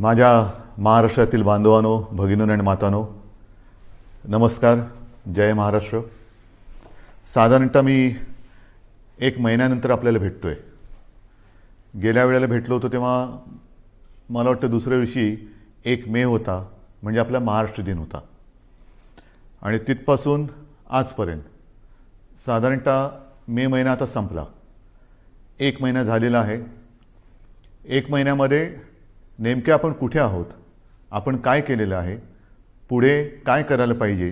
माझ्या महाराष्ट्रातील बांधवांनो, भगिनींनो आणि मातांनो, नमस्कार. जय महाराष्ट्र. साधारणतः मी एक महिन्यानंतर आपल्याला भेटतोय. गेल्या वेळेला भेटलो होतो तेव्हा मला वाटतं दुसऱ्या दिवशी 1 मे होता, म्हणजे आपला महाराष्ट्र दिन होता. आणि तिथपासून आजपर्यंत साधारणतः मे महिना आता संपला. 1 महिना झालेला आहे. 1 महिन्यामध्ये नेमके आपण कुठे आहोत, आपण काय केलेलं आहे, पुढे काय करायला पाहिजे,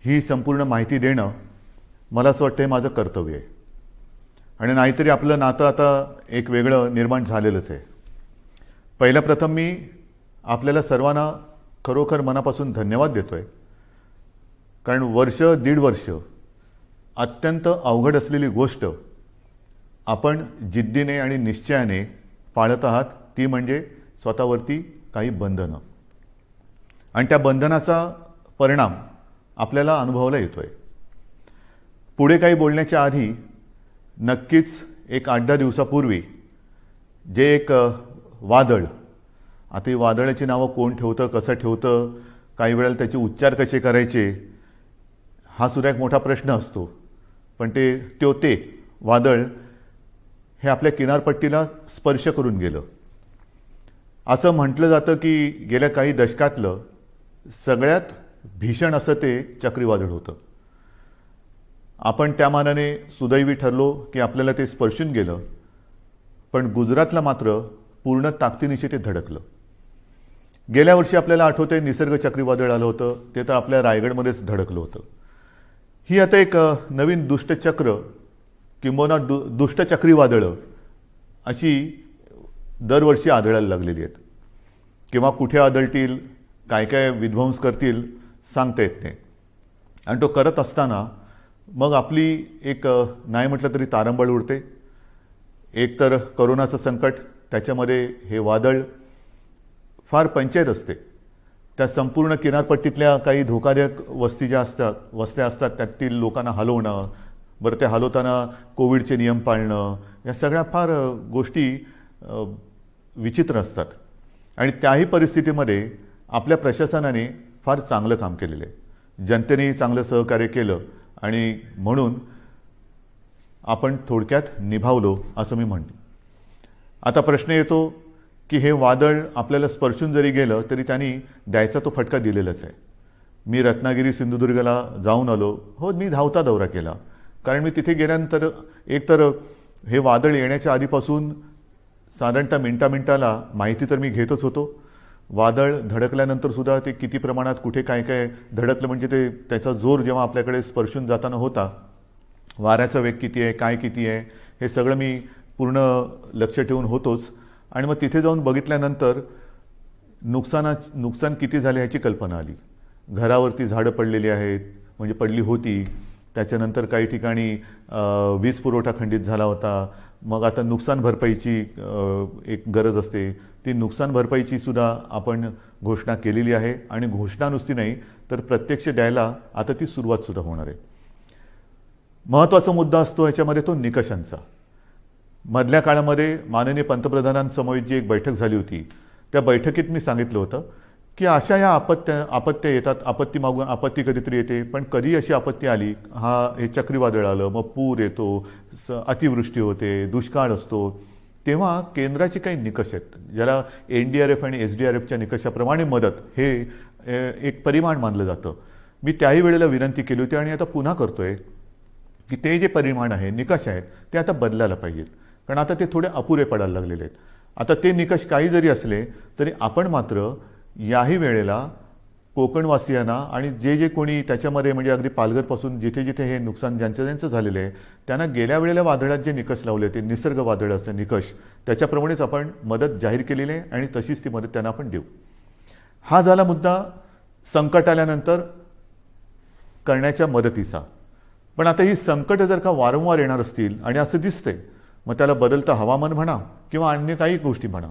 ही संपूर्ण माहिती देणं मला असं वाटतं हे माझं कर्तव्य आहे. आणि नाहीतरी आपलं नातं आता एक वेगळं निर्माण झालेलंच आहे. पहिल्या प्रथम मी आपल्याला सर्वांना खरोखर मनापासून धन्यवाद देतो आहे. कारण वर्ष दीड वर्ष अत्यंत अवघड असलेली गोष्ट आपण जिद्दीने आणि निश्चयाने पाळत आहात, ती म्हणजे स्वतःवरती काही बंधनं. आणि त्या बंधनाचा परिणाम आपल्याला अनुभवायला येतो आहे. पुढे काही बोलण्याच्या आधी नक्कीच एक 8-10 दिवसापूर्वी जे एक वादळ, आता ही वादळाची नावं कोण ठेवतं, कसं ठेवतं, काही वेळेला त्याचे उच्चार कसे करायचे, हा सुद्धा एक मोठा प्रश्न असतो. पण ते वादळ हे आपल्या किनारपट्टीला स्पर्श करून गेलं. असं म्हटलं जातं की गेल्या काही दशकातलं सगळ्यात भीषण असं ते चक्रीवादळ होतं. आपण त्या मानाने सुदैवी ठरलो की आपल्याला ते स्पर्शून गेलं. पण गुजरातला मात्र पूर्ण ताकदीनिशी ते धडकलं. गेल्या वर्षी आपल्याला आठवतंय निसर्ग चक्रीवादळ आलं होतं, ते तर आपल्या रायगडमध्येच धडकलं होतं. ही आता एक नवीन दुष्टचक्र किंबहुना दुष्ट चक्रीवादळं अशी दरवर्षी आढळायला लागलेली आहेत. किंवा कुठे आदळतील, काय काय विध्वंस करतील, सांगता येत नाही. आणि तो करत असताना मग आपली एक नाही म्हटलं तरी तारंबळ उडते. एक तर करोनाचं संकट, त्याच्यामध्ये हे वादळ, फार पंचायत असते. त्या संपूर्ण किनारपट्टीतल्या काही धोकादायक वस्त्या असतात त्यातील लोकांना हलवणं, बरं ते हलवताना कोविडचे नियम पाळणं, या सगळ्या फार गोष्टी विचित्र असतात. आणि त्याही परिस्थितीमध्ये आपल्या प्रशासनाने फार चांगलं काम केलेलं आहे. जनतेनेही चांगलं सहकार्य केलं आणि म्हणून आपण थोडक्यात निभावलो असं मी म्हणते. आता प्रश्न येतो की हे वादळ आपल्याला स्पर्शून जरी गेलं तरी त्यांनी द्यायचा तो फटका दिलेलाच आहे. मी रत्नागिरी सिंधुदुर्गला जाऊन आलो. हो, मी धावता दौरा केला. कारण मी तिथे गेल्यानंतर एकतर हे वादळ येण्याच्या आधीपासून साधारणतः मिनिटाला माहिती तर मी घेतच होतो. वादळ धडकल्यानंतर सुद्धा ते किती प्रमाणात कुठे काय काय धडकलं, म्हणजे त्याचा जोर जेव्हा आपल्याकडे स्पर्शून जाताना होता, वाऱ्याचा वेग किती आहे, काय किती आहे, हे सगळं मी पूर्ण लक्ष ठेवून होतोच. आणि मग तिथे जाऊन बघितल्यानंतर नुकसान किती झाले ह्याची कल्पना आली. घरावरती झाडं पडलेली आहेत, म्हणजे पडली होती. त्याच्यानंतर काही ठिकाणी वीज पुरवठा खंडित झाला होता. मग आता नुकसान भरपाईची एक गरज असते. ती नुकसान भरपाईची सुद्धा आपण घोषणा केलेली आहे. आणि घोषणा नुसती नाही तर प्रत्यक्ष द्यायला आता ती सुरुवातसुद्धा होणार आहे. महत्त्वाचा मुद्दा असतो ह्याच्यामध्ये तो निकषांचा. मधल्या काळामध्ये माननीय पंतप्रधानांसमवेत जी एक बैठक झाली होती, त्या बैठकीत मी सांगितलं होतं की अशा या आपत्त्या येतात, आपत्ती मागून आपत्ती कधीतरी येते, पण कधी अशी आपत्ती आली, हे चक्रीवादळ आलं, मग पूर येतो, अतिवृष्टी होते, दुष्काळ असतो, तेव्हा केंद्राचे काही निकष आहेत, ज्याला NDRF आणि SDRFच्या निकषाप्रमाणे मदत हे एक परिमाण मानलं जातं. मी त्याही वेळेला विनंती केली होती आणि आता पुन्हा करतोय की ते जे परिमाण आहे, निकष आहेत, ते आता बदलायला पाहिजेत. कारण आता ते थोडे अपुरे पडायला लागलेले आहेत. आता ते निकष काही जरी असले तरी आपण मात्र याही वेळेला कोकणवासियांना आणि जे कोणी त्याच्यामध्ये, म्हणजे अगदी पालघरपासून जिथे जिथे हे नुकसान ज्यांचं झालेलं आहे, त्यांना गेल्या वेळेला वादळात जे निकष लावले ते निसर्ग वादळाचे निकष, त्याच्याप्रमाणेच आपण मदत जाहीर केलेली आहे आणि तशीच ती मदत त्यांना आपण देऊ. हा झाला मुद्दा संकट आल्यानंतर करण्याच्या मदतीचा. पण आता ही संकट जर का वारंवार येणार असतील आणि असं दिसतंय, मग त्याला बदलतं हवामान म्हणा किंवा अन्य काही गोष्टी म्हणा,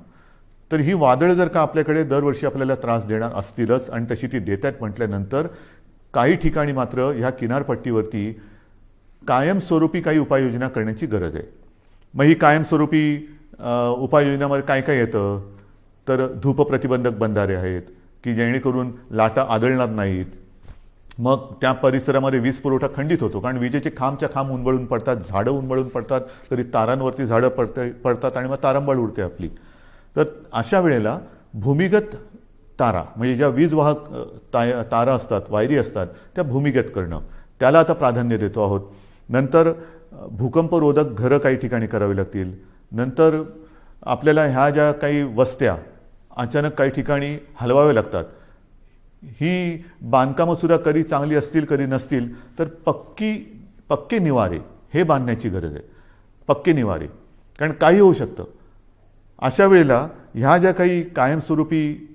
तर ही वादळ जर का आपल्याकडे दरवर्षी आपल्याला त्रास देणार असतीलच आणि तशी ती देत आहेत म्हटल्यानंतर काही ठिकाणी मात्र ह्या किनारपट्टीवरती कायमस्वरूपी काही उपाययोजना करण्याची गरज आहे. मग ही कायमस्वरूपी उपाययोजनामध्ये काय काय येतं, तर धूप प्रतिबंधक बंधारे आहेत की जेणेकरून लाटा आदळणार नाहीत. मग त्या परिसरामध्ये वीज पुरवठा खंडित होतो, कारण विजेचे खांबच्या खांब उन्मळून पडतात, झाडं उन्मळून पडतात, तरी तारांवरती झाडं पडतात आणि मग तारांबळ उडते आपली. तर अशा वेळेला भूमिगत तारा म्हणजे ज्या वीज वाहक तारा असतात, वायरी असतात, त्या भूमिगत करणं, त्याला आता प्राधान्य देतो आहोत. नंतर भूकंपरोधक घरं काही ठिकाणी करावी लागतील. नंतर आपल्याला ह्या ज्या काही वस्त्या अचानक काही ठिकाणी हलवाव्या लागतात, ही बांधकामंसुद्धा कधी चांगली असतील कधी नसतील, तर पक्के निवारे हे बांधण्याची गरज आहे. पक्के निवारे, कारण काही होऊ शकतं. अशा वेळेला ह्या ज्या काही कायमस्वरूपी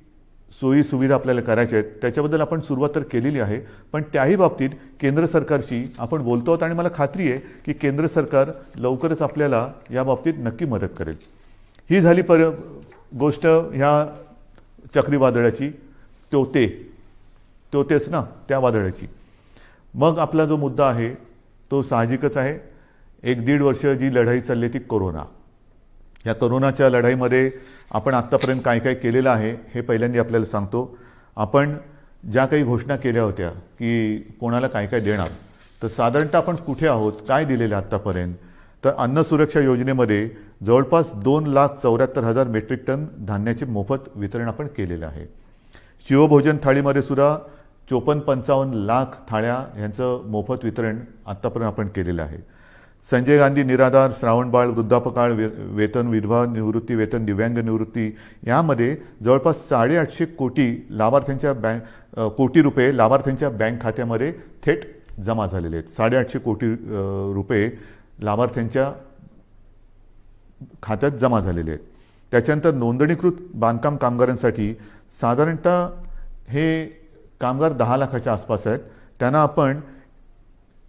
सोयी सुविधा आपल्याला करायच्या आहेत त्याच्याबद्दल आपण सुरुवात तर केलेली आहे, पण त्याही बाबतीत केंद्र सरकारशी आपण बोलतो आहोत आणि मला खात्री आहे की केंद्र सरकार लवकरच आपल्याला या बाबतीत नक्की मदत करेल. ही झाली गोष्ट ह्या चक्रीवादळाची, तेच ना त्या वादळाची. मग आपला जो मुद्दा आहे तो साहजिकच आहे. 1-1.5 वर्ष जी लढाई चालली ती कोरोना. या कोरोनाच्या लढाईमध्ये आपण आत्तापर्यंत काय काय केलेलं आहे हे पहिल्यांदा आपल्याला सांगतो. आपण ज्या काही घोषणा केल्या होत्या की कोणाला काय काय देणार, तर साधारणतः आपण कुठे आहोत, काय दिलेलं आत्तापर्यंत, तर अन्न सुरक्षा योजनेमध्ये जवळपास 2,74,000 मेट्रिक टन धान्याचे मोफत वितरण आपण केलेलं आहे. शिवभोजन थाळीमध्ये सुद्धा 54-55 लाख थाळ्या यांचं मोफत वितरण आत्तापर्यंत आपण केलेलं आहे. संजय गांधी निराधार, श्रावणबाळ, वृद्धापकाळ वेतन, विधवा निवृत्ती वेतन, दिव्यांग निवृत्ती यामध्ये जवळपास 850 कोटी कोटी रुपये लाभार्थ्यांच्या बँक खात्यामध्ये थेट जमा झालेले आहेत. 850 कोटी रुपये लाभार्थ्यांच्या खात्यात जमा झालेले आहेत. त्याच्यानंतर नोंदणीकृत बांधकाम कामगारांसाठी साधारणतः हे कामगार 10 लाखाच्या आसपास आहेत. त्यांना आपण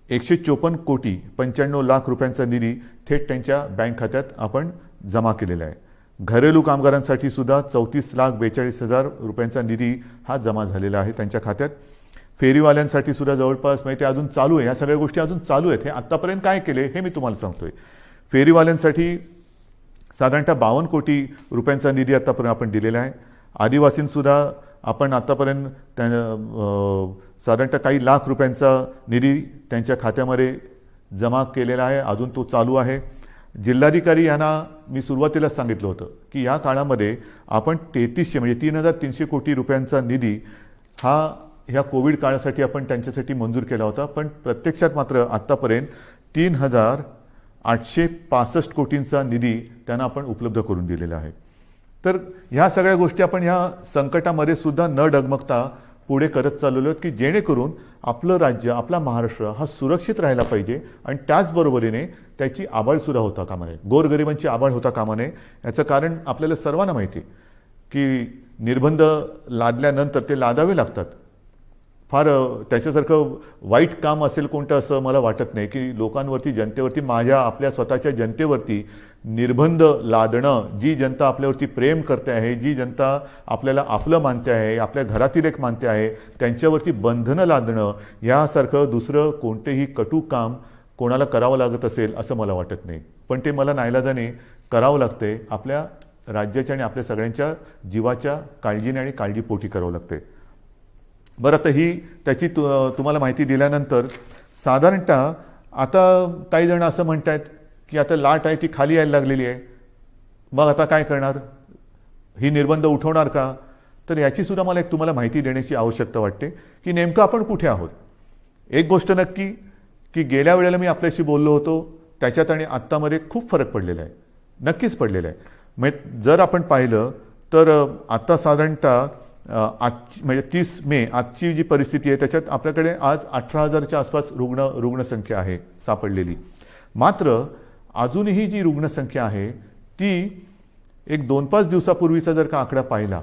154 कोटी 95 लाख रुपयांचा निधी थेट त्यांच्या बँक खात्यात आपण जमा केलेला आहे. घरेलू कामगारांसाठी सुद्धा 34,42,000 रुपयांचा निधी हा जमा झालेला आहे त्यांच्या खात्यात. फेरीवाल्यांसाठी सुद्धा जवळपास ते अजून चालू आहे, ह्या सगळ्या गोष्टी अजून चालू आहेत. हे आत्तापर्यंत काय केले हे मी तुम्हाला सांगतोय. फेरीवाल्यांसाठी साधारणतः 52 कोटी रुपयांचा निधी आत्तापर्यंत आपण दिलेला आहे. आदिवासींसुद्धा आपण आत्तापर्यंत साधारणतः काही लाख रुपयांचा निधी त्यांच्या खात्यामध्ये जमा केलेला आहे, अजून तो चालू आहे. जिल्हाधिकारी यांना मी सुरुवातीला सांगितलं होतं की या काळामध्ये आपण 3300 म्हणजे 3,300 कोटी रुपयांचा निधी ह्या कोविड काळासाठी आपण त्यांच्यासाठी मंजूर केला होता, पण प्रत्यक्षात मात्र आत्तापर्यंत 3,865 कोटींचा निधी त्यांना आपण उपलब्ध करून दिलेला आहे. तर ह्या सगळ्या गोष्टी आपण ह्या संकटामध्ये सुद्धा न डगमगता पुढे करत चाललेलो आहोत की जेणेकरून आपलं राज्य, आपला महाराष्ट्र हा सुरक्षित राहायला पाहिजे आणि त्याचबरोबरीने त्याची आबाळसुद्धा होता कामा नये, गोरगरिबांची आबाळ होता कामा नये. याचं कारण आपल्याला सर्वांना माहिती आहे की निर्बंध लादल्यानंतर ते लादावे लागतात. फार त्याच्यासारखं वाईट काम असेल कोणतं असं मला वाटत नाही की लोकांवरती, जनतेवरती, आपल्या स्वतःच्या जनतेवरती निर्बंध लादणं. जी जनता आपल्यावरती प्रेम करते आहे, जी जनता आपल्याला आपलं मानते आहे, आपल्या घरातील एक मानते आहे, त्यांच्यावरती बंधनं लादणं यासारखं दुसरं कोणतेही कटू काम कोणाला करावं लागत असेल असं मला वाटत नाही. पण ते मला नाईलाजाने करावं लागते. आपल्या राज्याच्या आणि आपल्या सगळ्यांच्या जीवाच्या काळजीने आणि काळजीपोटी करावं लागते. बरं, तर ही त्याची तुम्हाला माहिती दिल्यानंतर साधारणतः आता काही जण असं म्हणत आहेत की आता लाट आहे ती खाली यायला लागलेली आहे, मग आता काय करणार, ही निर्बंध उठवणार का? तर याचीसुद्धा मला एक तुम्हाला माहिती देण्याची आवश्यकता वाटते की नेमकं आपण कुठे आहोत. एक गोष्ट नक्की की गेल्या वेळेला मी आपल्याशी बोललो होतो त्याच्यात आणि आत्तामध्ये खूप फरक पडलेला आहे, नक्कीच पडलेला आहे. म्हणजे जर आपण पाहिलं तर आत्ता साधारणतः आजची म्हणजे 30 मे आजची जी परिस्थिती आहे त्याच्यात आपल्याकडे आज 18,000च्या आसपास रुग्णसंख्या आहे सापडलेली. मात्र अजूनही जी रुग्णसंख्या आहे ती एक 2-5 दिवसापूर्वीचा जर का आकडा पाहिला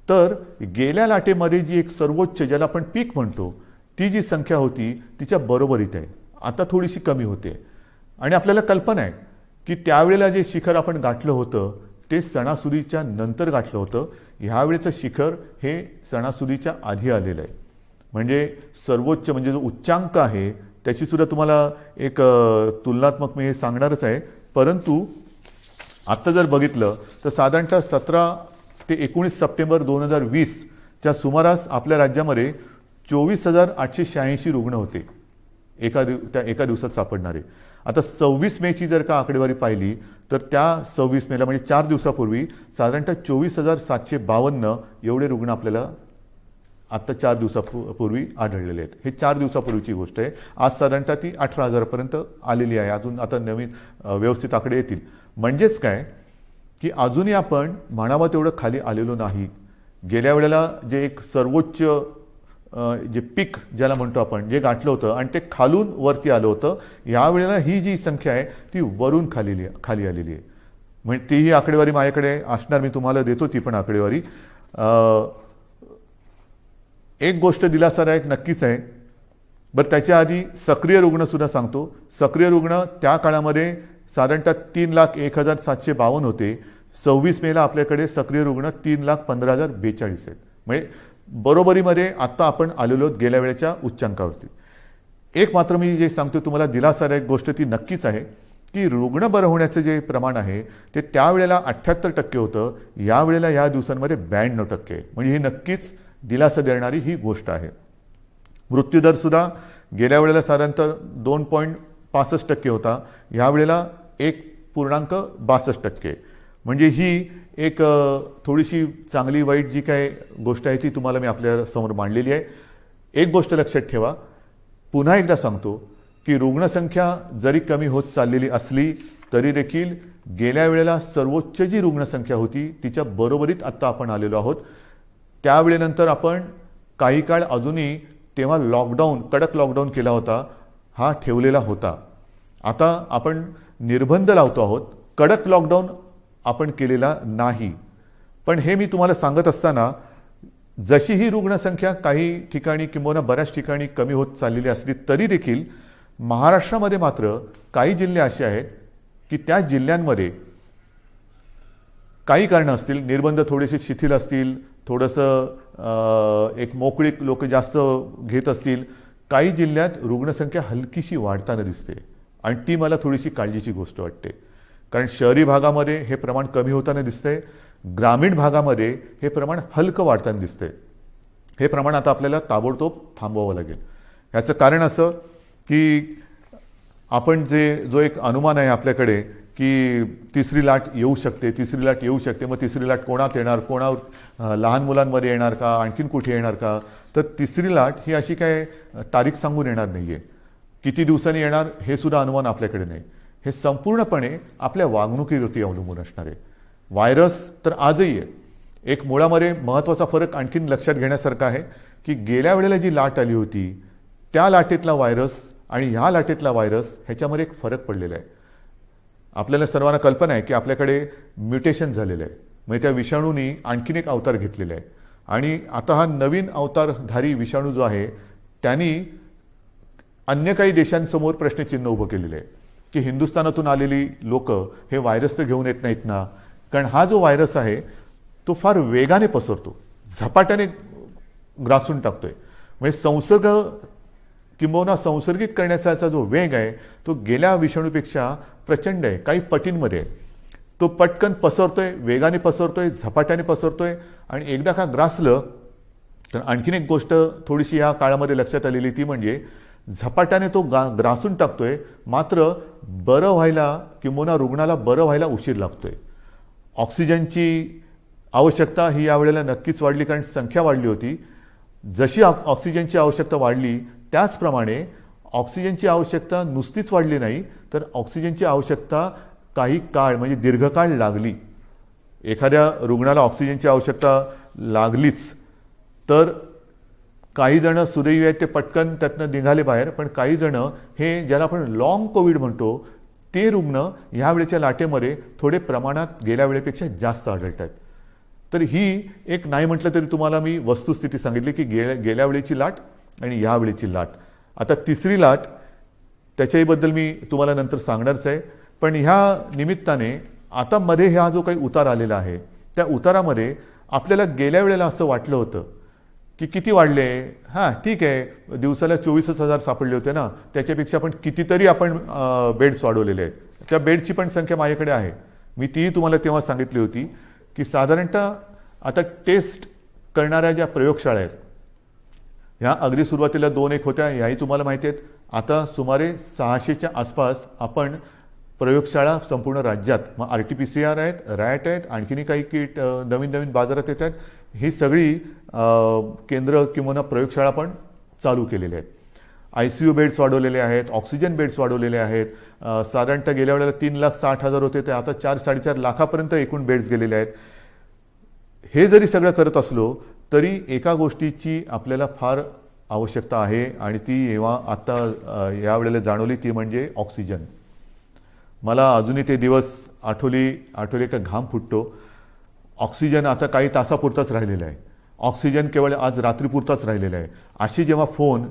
तर गेल्या लाटेमध्ये जी एक सर्वोच्च, ज्याला आपण पीक म्हणतो, ती जी संख्या होती तिच्या बरोबरीत आहे. आता थोडीशी कमी होते आणि आपल्याला कल्पना आहे की त्यावेळेला जे शिखर आपण गाठलं होतं ते सणासुदीच्या नंतर गाठलं होतं. ह्यावेळेचं शिखर हे सणासुदीच्या आधी आलेलं आहे. म्हणजे सर्वोच्च म्हणजे जो उच्चांक आहे त्याचीसुद्धा तुम्हाला एक तुलनात्मक मी हे सांगणारच आहे. परंतु आत्ता जर बघितलं तर साधारणतः 17 ते 19 सप्टेंबर 2020च्या सुमारास आपल्या राज्यामध्ये 24,886 रुग्ण होते त्या एका दिवसात सापडणारे. आता 26 मेची जर का आकडेवारी पाहिली तर त्या 26 मेला म्हणजे 4 दिवसापूर्वी साधारणतः 24,752 एवढे रुग्ण आपल्याला आत्ता 4 दिवसापूर्वी आढळलेले आहेत. हे 4 दिवसापूर्वीची गोष्ट आहे. आज साधारणतः ती 18,000पर्यंत आलेली आहे. अजून आता नवीन व्यवस्थित आकडे येतील. म्हणजेच काय की अजूनही आपण म्हणावं तेवढं खाली आलेलो नाही. गेल्या वेळेला जे एक सर्वोच्च जे पीक ज्याला म्हणतो आपण जे गाठलं होतं आणि ते खालून वरती आलं होतं, यावेळेला ही जी संख्या आहे ती वरून खाली आलेली आहे. म्हणजे तीही आकडेवारी माझ्याकडे असणार, मी तुम्हाला देतो ती पण आकडेवारी. एक गोष्ट दिलासादायक नक्कीच आहे. बरं, त्याच्या आधी सक्रिय रुग्णसुद्धा सांगतो. सक्रिय रुग्ण त्या काळामध्ये साधारणतः 3,01,752 होते. 26 मेला आपल्याकडे सक्रिय रुग्ण 3,15,042 आहेत. म्हणजे बरोबरीमध्ये आत्ता आपण आलेलो आहोत गेल्या वेळेच्या उच्चांकावरती. एक मात्र मी जे सांगतो तुम्हाला दिलासादायक गोष्ट ती नक्कीच आहे की रुग्ण बरं होण्याचं जे प्रमाण आहे ते त्यावेळेला 78% होतं, यावेळेला या दिवसांमध्ये 92% आहे. म्हणजे ही नक्कीच दिलासा देणारी ही गोष्ट आहे. मृत्यूदरसुद्धा गेल्या वेळेला साधारणतः 2.65% होता, यावेळेला 1.62%. म्हणजे ही एक थोडीशी चांगली वाईट जी काय गोष्ट आहे ती तुम्हाला मी आपल्या समोर मांडलेली आहे. एक गोष्ट लक्षात ठेवा, पुन्हा एकदा सांगतो की रुग्णसंख्या जरी कमी होत चाललेली असली तरी देखील गेल्या वेळेला सर्वोच्च जी रुग्णसंख्या होती तिच्या बरोबरीत आत्ता आपण आलेलो आहोत. त्यावेळेनंतर आपण काही काळ अजूनही तेव्हा कडक लॉकडाऊन केला होता, हा ठेवलेला होता. आता आपण निर्बंध लावतो आहोत, कडक लॉकडाऊन आपण केलेला नाही. पण हे मी तुम्हाला सांगत असताना जशी ही रुग्णसंख्या काही ठिकाणी किंवा बऱ्याच ठिकाणी कमी होत चाललेली असली तरी देखील महाराष्ट्रामध्ये मात्र काही जिल्हे असे आहेत की त्या जिल्ह्यांमध्ये काही कारणं असतील, निर्बंध थोडेसे शिथिल असतील, थोडंसं एक मोकळीक लोक जास्त घेत असतील, काही जिल्ह्यात रुग्णसंख्या हलकीशी वाढताना दिसते आणि ती मला थोडीशी काळजीची गोष्ट वाटते. कारण शहरी भागामध्ये हे प्रमाण कमी होताना दिसतंय, ग्रामीण भागामध्ये हे प्रमाण हलकं वाढताना दिसतंय. हे प्रमाण आता आपल्याला ताबडतोब थांबवावं लागेल. याचं कारण असं की आपण जो एक अनुमान आहे आपल्याकडे की तिसरी लाट येऊ शकते, मग तिसरी लाट कोणात येणार, लहान मुलांमध्ये येणार का, आणखीन कुठे येणार का, तर तिसरी लाट ही अशी काय तारीख सांगून येणार नाही आहे. किती दिवसांनी येणार हे सुद्धा अनुमान आपल्याकडे नाही. हे संपूर्णपणे आपल्या वागणुकीवरती अवलंबून असणार आहे. व्हायरस तर आजही आहे. एक मुळामध्ये महत्त्वाचा फरक आणखीन लक्षात घेण्यासारखा आहे की गेल्या वेळेला जी लाट आली होती त्या लाटेतला व्हायरस आणि ह्या लाटेतला व्हायरस ह्याच्यामध्ये एक फरक पडलेला आहे. आपल्याला सर्वांना कल्पना आहे की आपल्याकडे म्युटेशन झालेलं आहे, म्हणजे त्या विषाणूंनी आणखीन एक अवतार घेतलेला आहे. आणि आता हा नवीन अवतारधारी विषाणू जो आहे त्यांनी अन्य काही देशांसमोर प्रश्नचिन्ह उभं केलेलं आहे की हिंदुस्थानातून आलेली लोक हे व्हायरस तर घेऊन येत नाहीत ना. कारण हा जो व्हायरस आहे तो फार वेगाने पसरतो, झपाट्याने ग्रासून टाकतोय. म्हणजे संसर्ग किंबहुना संसर्गित करण्याचा जो वेग आहे तो गेल्या विषाणूपेक्षा प्रचंड आहे, काही पटींमध्ये आहे. तो पटकन पसरतोय, वेगाने पसरतोय, झपाट्याने पसरतोय. आणि एकदा का ग्रासलं तर आणखीन एक गोष्ट थोडीशी या काळामध्ये लक्षात आलेली ती म्हणजे झपाट्याने तो ग्रासून टाकतोय, मात्र बरं व्हायला किंबहुना रुग्णाला बरं व्हायला उशीर लागतोय. ऑक्सिजनची आवश्यकता ही यावेळेला नक्कीच वाढली, कारण संख्या वाढली होती. जशी ऑक्सिजनची आवश्यकता वाढली त्याचप्रमाणे ऑक्सिजनची आवश्यकता नुसतीच वाढली नाही तर ऑक्सिजनची आवश्यकता काही काळ म्हणजे दीर्घकाळ लागली. एखाद्या रुग्णाला ऑक्सिजनची आवश्यकता लागलीच तर काही जण सुदैवी आहेत ते पटकन त्यातनं निघाले बाहेर, पण काही जण हे ज्याला आपण लॉंग कोविड म्हणतो ते रुग्ण ह्या वेळेच्या लाटेमध्ये थोडे प्रमाणात गेल्या वेळेपेक्षा जास्त आढळत आहेत. तर ही एक नाही म्हटलं तरी तुम्हाला मी वस्तुस्थिती सांगितली की गेल्या वेळेची लाट आणि ह्या वेळेची लाट. आता तिसरी लाट त्याच्याबद्दल मी तुम्हाला नंतर सांगणारच आहे. पण ह्या निमित्ताने आता मध्ये हा जो काही उतार आलेला आहे त्या उतारामध्ये आपल्याला गेल्या वेळेला असं वाटलं होतं की किती वाढले, हां ठीक आहे दिवसाला 24,000 सापडले होते ना, त्याच्यापेक्षा पण कितीतरी आपण बेड्स वाढवलेले आहेत. त्या बेडची पण संख्या माझ्याकडे आहे, मी तीही तुम्हाला तेव्हा सांगितली होती की साधारणतः आता टेस्ट करणाऱ्या ज्या प्रयोगशाळा आहेत ह्या अगदी सुरुवातीला 2-1 होत्या, ह्याही तुम्हाला माहिती आहेत. आता सुमारे 600च्या आसपास आपण प्रयोगशाळा संपूर्ण राज्यात, मग RT-PCR आहेत, रॅट आहेत, आणखीनही काही किट नवीन नवीन बाजारात येत आहेत. ही सगळी केंद्र किंवा प्रयोगशाळा पण चालू केलेल्या आहेत. ICU बेड्स वाढवलेले आहेत, ऑक्सिजन बेड्स वाढवलेले आहेत. साधारणतः गेल्या वेळेला 3,60,000 होते, ते आता 4-4.5 लाखापर्यंत एकूण बेड्स गेलेले आहेत. हे जरी सगळं करत असलो तरी एका गोष्टीची आपल्याला फार आवश्यकता आहे आणि ती जेव्हा आता यावेळेला जाणवली ती म्हणजे ऑक्सिजन. मला अजूनही ते दिवस आठवले का घाम फुटतो. ऑक्सिजन आता काही तासापुरताच राहिलेला आहे. ऑक्सिजन केवळ आज रात्रीपुरताच राहिलेला आहे. अशी जेव्हा फोन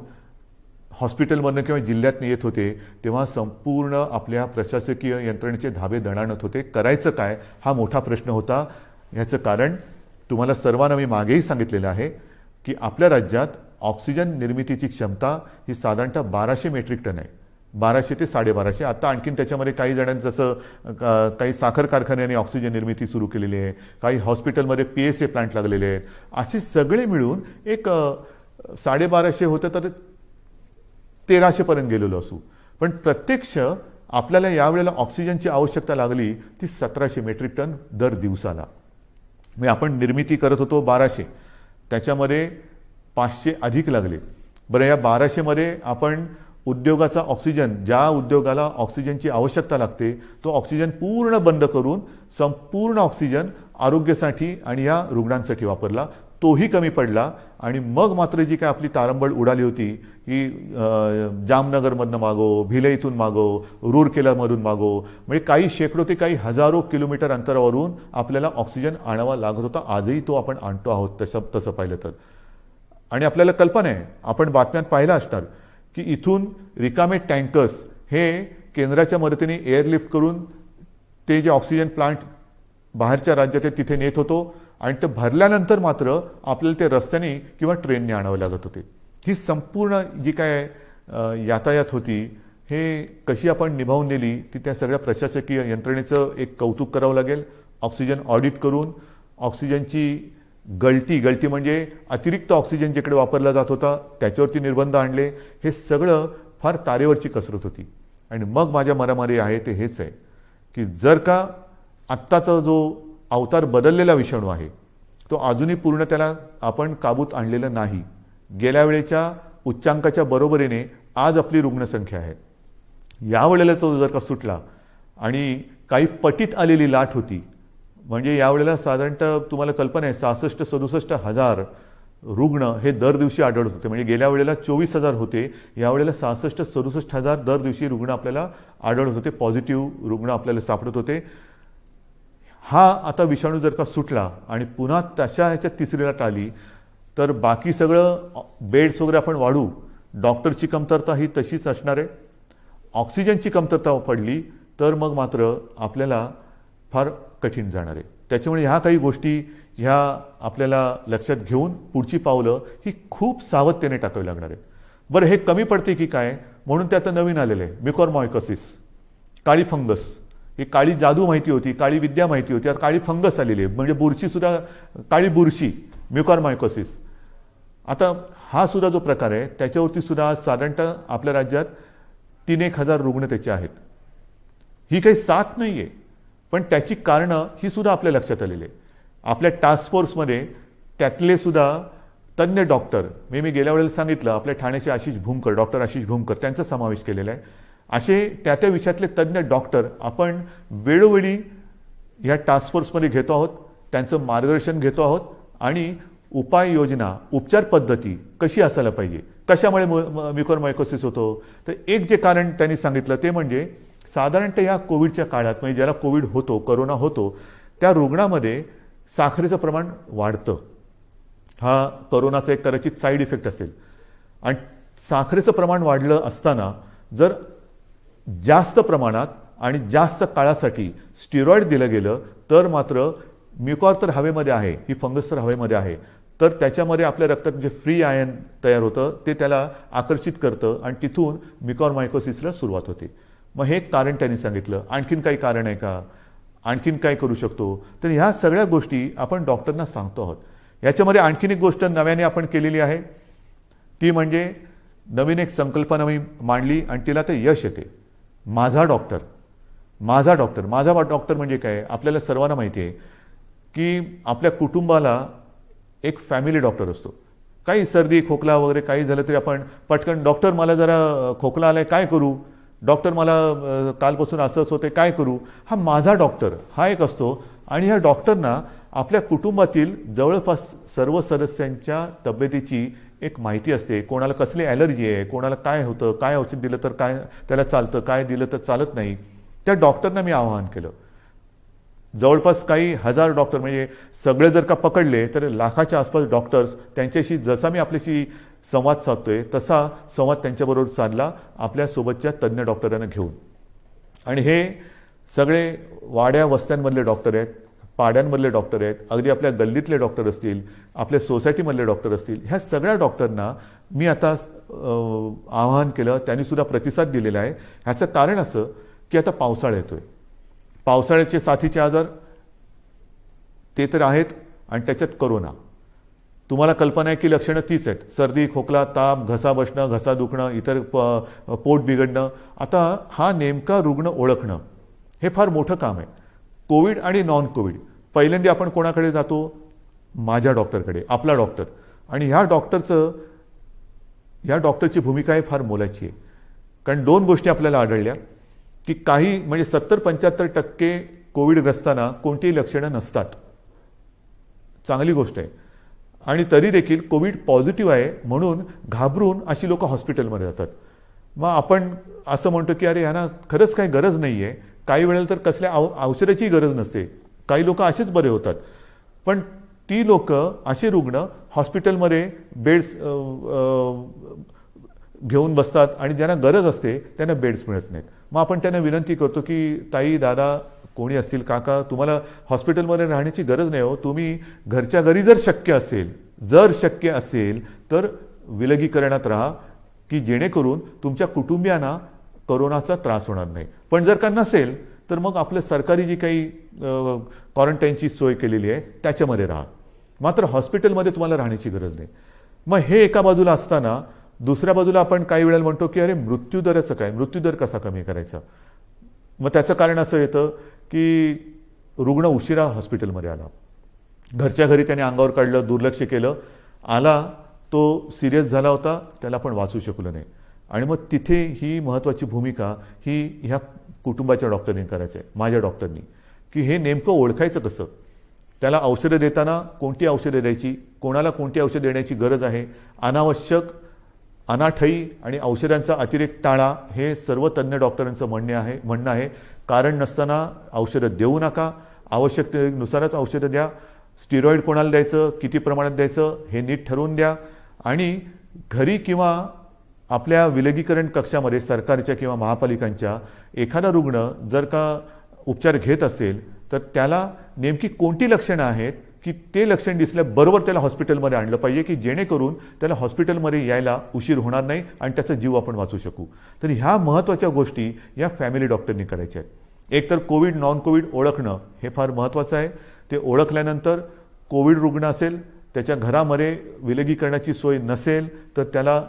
हॉस्पिटलमधनं किंवा जिल्ह्यातनं येत होते तेव्हा संपूर्ण आपल्या प्रशासकीय यंत्रणेचे धाबे दणाणत होते. करायचं काय हा मोठा प्रश्न होता. ह्याचं कारण तुम्हाला सर्वांना मी मागेही सांगितलेलं आहे की आपल्या राज्यात ऑक्सिजन निर्मितीची क्षमता ही साधारणतः 1200 मेट्रिक टन आहे. 1200 ते 1250. आता आणखीन त्याच्यामध्ये काही जणांनी जसं काही साखर कारखान्याने ऑक्सिजन निर्मिती सुरू केलेली आहे, काही हॉस्पिटलमध्ये PSA प्लांट लागलेले आहेत. असे सगळे मिळून एक 1250 होतं तर 1300 गेलेलो असू. पण प्रत्यक्ष आपल्याला यावेळेला ऑक्सिजनची आवश्यकता लागली ती 1700 मेट्रिक टन दर दिवसाला. मी आपण निर्मिती करत होतो 1200, त्याच्यामध्ये 500 अधिक लागले. बरं, या 1200मध्ये आपण उद्योगाचा ऑक्सिजन, ज्या उद्योगाला ऑक्सिजनची आवश्यकता लागते तो ऑक्सिजन पूर्ण बंद करून संपूर्ण ऑक्सिजन आरोग्यासाठी आणि या रुग्णांसाठी वापरला. तोही कमी पडला आणि मग मात्र जी काय आपली तारंबळ उडाली होती की जामनगरमधनं मागो, भिलईतून मागो, रूरकेलामधून मागो, म्हणजे काही शेकडो ते काही हजारो किलोमीटर अंतरावरून आपल्याला ऑक्सिजन आणावा लागत होता. आजही तो आपण आणतो आहोत तसं पाहिलं तर. आणि आपल्याला कल्पना आहे, आपण बातम्यात पाहिलं असणार की इथून रिकामे टँकर्स हे केंद्राच्या मदतीने एअरलिफ्ट करून ते जे ऑक्सिजन प्लांट बाहेरच्या राज्यात आहेत तिथे नेत होतो आणि ते भरल्यानंतर मात्र आपल्याला ते रस्त्याने किंवा ट्रेनने आणावे लागत होते. ही संपूर्ण जी काय यातायात होती हे कशी आपण निभावून नेली ती त्या सगळ्या प्रशासकीय यंत्रणेचं एक कौतुक करावं लागेल. ऑक्सिजन ऑडिट करून ऑक्सिजनची गळती म्हणजे अतिरिक्त ऑक्सिजन जिकडे वापरला जात होता त्याच्यावरती निर्बंध आणले. हे सगळं फार तारेवरची कसरत होती. आणि मग माझ्या मनामध्ये आहे ते हेच आहे की जर का आत्ताचा जो अवतार बदललेला विषाणू आहे तो अजूनही पूर्ण त्याला आपण काबूत आणलेलं नाही. गेल्या वेळेच्या उच्चांकाच्या बरोबरीने आज आपली रुग्णसंख्या आहे. यावेळेला तो जर का सुटला आणि काही पटीत आलेली लाट होती, म्हणजे यावेळेला साधारणतः तुम्हाला कल्पना आहे 66-67 हजार रुग्ण हे दर दिवशी आढळत होते. म्हणजे गेल्या वेळेला 24,000 होते, यावेळेला 66-67 हजार दर दिवशी रुग्ण आपल्याला आढळत होते, पॉझिटिव्ह रुग्ण आपल्याला सापडत होते. हा आता विषाणू जर का सुटला आणि पुन्हा तशा ह्याच्यात तिसरी लाट आली तर बाकी सगळं बेड्स वगैरे आपण वाढू, डॉक्टरची कमतरता ही तशीच असणार आहे. ऑक्सिजनची कमतरता पडली तर मग मात्र आपल्याला फार कठीण जाणार आहे. त्याच्यामुळे ह्या काही गोष्टी ह्या आपल्याला लक्षात घेऊन पुढची पावलं ही खूप सावधतेने टाकावी लागणार आहे. बरं, हे कमी पडते की काय म्हणून ते आता नवीन आलेलं आहे म्युकॉरमायकोसिस, काळी फंगस. ही काळी जादू माहिती होती, काळी विद्या माहिती होती, आता काळी फंगस आलेली आहे. म्हणजे बुरशीसुद्धा, काळी बुरशी, म्युकॉरमायकोसिस. आता हा सुद्धा जो प्रकार आहे त्याच्यावरती सुद्धा आज साधारणतः आपल्या राज्यात 3-1 हजार रुग्ण त्याचे आहेत. ही काही साथ नाही आहे, पण त्याची कारणं ही सुद्धा आपल्या लक्षात आलेली आहे. आपल्या टास्क फोर्समध्ये त्यातले सुद्धा तज्ज्ञ डॉक्टर, मी गेल्या वेळेला सांगितलं आपल्या ठाण्याचे आशिष भूमकर, डॉक्टर आशिष भूमकर, त्यांचा समावेश केलेला आहे. असे त्या विषयातले तज्ज्ञ डॉक्टर आपण वेळोवेळी ह्या टास्क फोर्समध्ये घेतो आहोत, त्यांचं मार्गदर्शन घेतो आहोत आणि उपाययोजना, उपचार पद्धती कशी असायला पाहिजे, कशामुळे म्युकॉरमायकोसिस होतो. तर एक जे कारण त्यांनी सांगितलं ते म्हणजे साधारणतः या कोविडच्या काळात, म्हणजे ज्याला कोविड होतो, करोना होतो, त्या रुग्णामध्ये साखरेचं प्रमाण वाढतं. हा करोनाचा एक कदाचित साईड इफेक्ट असेल. आणि साखरेचं प्रमाण वाढलं असताना जर जास्त प्रमाणात आणि जास्त काळासाठी स्टिरॉइड दिलं गेलं तर मात्र म्युकॉर तर हवेमध्ये आहे, ही फंगस तर हवेमध्ये आहे, तर त्याच्यामध्ये आपल्या रक्तात जे फ्री आयन तयार होतं ते त्याला आकर्षित करतं आणि तिथून म्युकॉरमायकोसिसला सुरुवात होते. मग हे कारण त्यांनी सांगितलं. आणखीन काही कारण आहे का? आणखीन काय करू शकतो. तर ह्या सगळ्या गोष्टी आपण डॉक्टरना सांगतो आहोत. याच्यामध्ये आणखीन एक गोष्ट नव्याने आपण केलेली आहे, ती म्हणजे नवीन एक संकल्पना मी मांडली आणि तिला ते यश येते. माझा डॉक्टर. माझा डॉक्टर. माझा डॉक्टर म्हणजे काय, आपल्याला सर्वांना माहिती आहे की आपल्या कुटुंबाला एक फॅमिली डॉक्टर असतो. काही सर्दी खोकला वगैरे काही झालं तरी आपण पटकन, डॉक्टर मला जरा खोकला आलाय काय करू, डॉक्टर मला कालपासून असंच होते काय करू. हा माझा डॉक्टर हा एक असतो. आणि ह्या डॉक्टरना आपल्या कुटुंबातील जवळपास सर्व सदस्यांच्या तब्येतीची एक माहिती असते. कोणाला कसली ॲलर्जी आहे, कोणाला काय होतं, काय औषध दिलं तर काय त्याला चालतं, काय दिलं तर चालत नाही. त्या डॉक्टरना मी आवाहन केलं. जवळपास काही हजार डॉक्टर, म्हणजे सगळे जर का पकडले तर लाखाच्या आसपास डॉक्टर्स, त्यांच्याशी जसा मी आपल्याशी संवाद साधतोय तसा संवाद त्यांच्याबरोबर साधला आपल्यासोबतच्या तज्ज्ञ डॉक्टरांना घेऊन. आणि हे सगळे वाड्या वस्त्यांमधले डॉक्टर आहेत, पाड्यांमधले डॉक्टर आहेत, अगदी आपल्या गल्लीतले डॉक्टर असतील, आपल्या सोसायटीमधले डॉक्टर असतील. ह्या सगळ्या डॉक्टरना मी आता आवाहन केलं. त्यांनी सुद्धा प्रतिसाद दिलेला आहे. ह्याचं कारण असं की आता पावसाळा येतोय. पावसाळ्याचे साथीचे आजार ते तर आहेत आणि त्याच्यात करोना. तुम्हाला कल्पना आहे की लक्षणं तीच आहेत. सर्दी खोकला ताप, घसा बसणं, घसा दुखणं, इतर पोट बिघडणं. आता हा नेमका रुग्ण ओळखणं हे फार मोठं काम आहे. कोविड आणि नॉन कोविड. पहिल्यांदा आपण कोणाकडे जातो, माझ्या डॉक्टरकडे, आपला डॉक्टर. आणि ह्या डॉक्टरची भूमिका आहे फार मोलाची आहे. कारण दोन गोष्टी आपल्याला आढळल्या की काही म्हणजे 70-75% कोविडग्रस्तांना कोणतीही लक्षणं नसतात. चांगली गोष्ट आहे. आणि तरी देखील कोविड पॉझिटिव्ह आहे म्हणून घाबरून अशी लोक हॉस्पिटलमध्ये जातात. मग आपण असं म्हणतो की अरे यांना खरंच काही गरज नाही आहे. काही वेळेला तर कसल्या औषधाची गरज नसते. काही लोक असेच बरे होतात. पण ती लोक, असे रुग्ण हॉस्पिटलमध्ये बेड्स घेऊन बसतात आणि ज्यांना गरज असते त्यांना बेड्स मिळत नाहीत. मग आपण त्यांना विनंती करतो की ताई, दादा, कोणी असतील, काका, तुम्हाला हॉस्पिटलमध्ये राहण्याची गरज नाही हो. तुम्ही घरच्या घरी जर शक्य असेल तर विलगीकरणात राहा की जेणेकरून तुमच्या कुटुंबियांना कोरोनाचा त्रास होणार नाही. पण जर का नसेल तर मग आपलं सरकारी जी काही क्वारंटाईनची सोय केलेली आहे त्याच्यामध्ये राहा. मात्र हॉस्पिटलमध्ये तुम्हाला राहण्याची गरज नाही. मग हे एका बाजूला असताना दुसऱ्या बाजूला आपण काही वेळेला म्हणतो की अरे मृत्यूदराचं काय, मृत्यूदर कसा कमी करायचा. मग त्याचं कारण असं येतं की रुग्ण उशिरा हॉस्पिटलमध्ये आला, घरच्या घरी त्याने अंगावर काढलं, दुर्लक्ष केलं, आला तो सिरियस झाला होता, त्याला पण वाचू शकलो नाही. आणि मग तिथे ही महत्त्वाची भूमिका ही ह्या कुटुंबाच्या डॉक्टरनी करायचं आहे, माझ्या डॉक्टरनी, की हे नेमकं ओळखायचं कसं. त्याला औषधं देताना कोणती औषधं द्यायची, कोणाला कोणती औषधं देण्याची गरज आहे, अनावश्यक अनाठई आणि औषधांचा अतिरेक टाळा, हे सर्व तज्ज्ञ डॉक्टरांचं म्हणणं आहे. कारण नसताना औषधं देऊ नका, आवश्यकतेनुसारच औषधं द्या. स्टिरॉइड कोणाला द्यायचं, किती प्रमाणात द्यायचं हे नीट ठरवून द्या. आणि घरी किंवा आपल्या विलगीकरण कक्षामध्ये सरकारच्या किंवा महापालिकांच्या एखादा रुग्ण जर का उपचार घेत असेल तर त्याला नेमकी कोणती लक्षणं आहेत की ते लक्षण दिसल्याबरोबर त्याला हॉस्पिटलमध्ये आणलं पाहिजे की जेणेकरून त्याला हॉस्पिटलमध्ये यायला उशीर होणार नाही आणि त्याचा जीव आपण वाचू शकू. तर ह्या महत्त्वाच्या गोष्टी या फॅमिली डॉक्टरनी करायच्या आहेत. एकतर कोविड नॉन कोविड ओळखणं हे फार महत्त्वाचं आहे. ते ओळखल्यानंतर कोविड रुग्ण असेल, त्याच्या घरामध्ये विलगीकरणाची सोय नसेल तर त्याला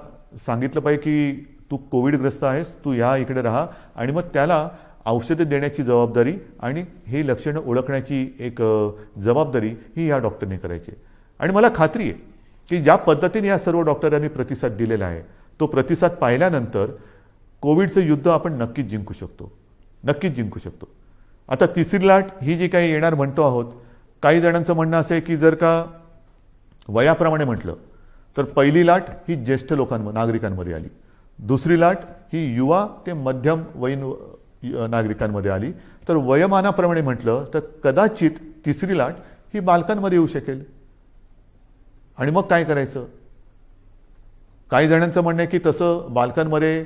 सांगितलं पाहिजे की तू कोविडग्रस्त आहेस, तू या इकडे राहा. आणि मग त्याला औषधं देण्याची जबाबदारी आणि हे लक्षणं ओळखण्याची एक जबाबदारी ही या डॉक्टरने करायची. आणि मला खात्री आहे की ज्या पद्धतीने या सर्व डॉक्टरांनी प्रतिसाद दिलेला आहे तो प्रतिसाद पाहिल्यानंतर कोविडचं युद्ध आपण नक्कीच जिंकू शकतो. आता तिसरी लाट ही जी काही येणार म्हणतो आहोत, काही जणांचं म्हणणं असं आहे की जर का वयाप्रमाणे म्हटलं तर पहिली लाट ही ज्येष्ठ नागरिकांमध्ये आली, दुसरी लाट ही युवा ते मध्यम वयीन नागरिकांमध्ये आली, तर वयोमानाप्रमाणे म्हटलं तर कदाचित तिसरी लाट ही बालकांमध्ये येऊ शकेल. आणि मग काय करायचं. काही जणांचं म्हणणं आहे की तसं बालकांमध्ये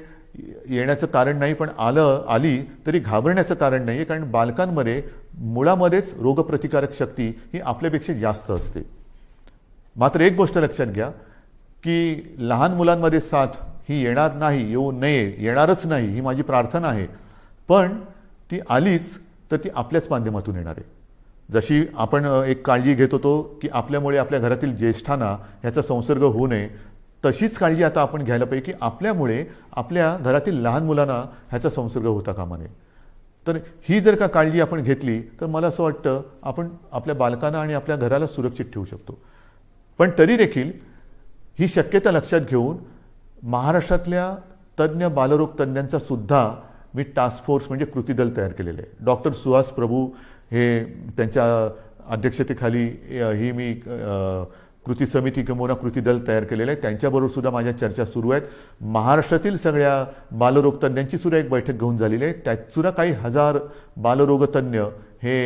येण्याचं कारण नाही, पण आली तरी घाबरण्याचं कारण नाही, कारण बालकांमध्ये मुळामध्येच रोगप्रतिकारक शक्ती ही आपल्यापेक्षा जास्त असते. मात्र एक गोष्ट लक्षात घ्या की लहान मुलांमध्ये साथ ही येणार नाही, येऊ नये, येणारच नाही ही माझी प्रार्थना आहे. पण ती आलीच तर ती आपल्याच माध्यमातून येणार आहे. जशी आपण एक काळजी घेत होतो की आपल्यामुळे आपल्या घरातील ज्येष्ठांना ह्याचा संसर्ग होऊ नये, तशीच काळजी आता आपण घ्यायला पाहिजे की आपल्यामुळे आपल्या घरातील लहान मुलांना ह्याचा संसर्ग होता कामा नये. तर ही जर का काळजी आपण घेतली तर मला असं वाटतं आपण आपल्या बालकांना आणि आपल्या घराला सुरक्षित ठेवू शकतो. पण तरी देखील ही शक्यता लक्षात घेऊन महाराष्ट्रातल्या तज्ज्ञ बालरोग तज्ज्ञांचा सुद्धा मी टास्क फोर्स म्हणजे कृती दल तयार केलेलं आहे. डॉक्टर सुहास प्रभू हे त्यांच्या अध्यक्षतेखाली ही मी कृती समिती किंवा कृती दल तयार केलेलं आहे. त्यांच्याबरोबर सुद्धा माझ्या चर्चा सुरू आहेत. महाराष्ट्रातील सगळ्या बालरोग तज्ज्ञांची सुद्धा एक बैठक घेऊन झालेली आहे. त्यात सुद्धा काही हजार बालरोगतज्ञ हे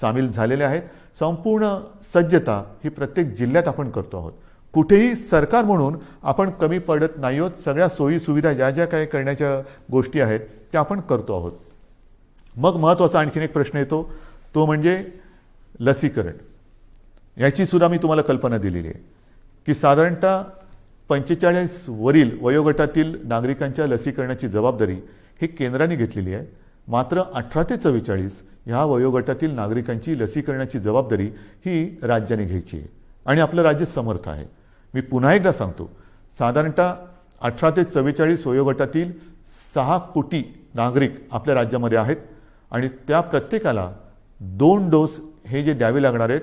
सामील झालेले आहेत. संपूर्ण सज्जता ही प्रत्येक जिल्ह्यात आपण करतो आहोत. कुठेही सरकार म्हणून आपण कमी पडत नाही आहोत. सगळ्या सोयी सुविधा ज्या ज्या काही करण्याच्या गोष्टी आहेत त्या आपण करतो आहोत. मग महत्त्वाचा आणखीन एक प्रश्न येतो, तो म्हणजे लसीकरण. याची सुद्धा मी तुम्हाला कल्पना दिलेली आहे की साधारणतः 45 वरील वयोगटातील नागरिकांच्या लसीकरणाची जबाबदारी ही केंद्राने घेतलेली आहे. मात्र 18 ते 44 ह्या वयोगटातील नागरिकांची लसीकरणाची जबाबदारी ही राज्याने घ्यायची आहे आणि आपलं राज्य समर्थ आहे. मी पुन्हा एकदा सांगतो, साधारणतः 18 ते 44 वयोगटातील 6 कोटी नागरिक आपल्या राज्यामध्ये आहेत आणि त्या प्रत्येकाला 2 डोस हे जे द्यावे लागणार आहेत,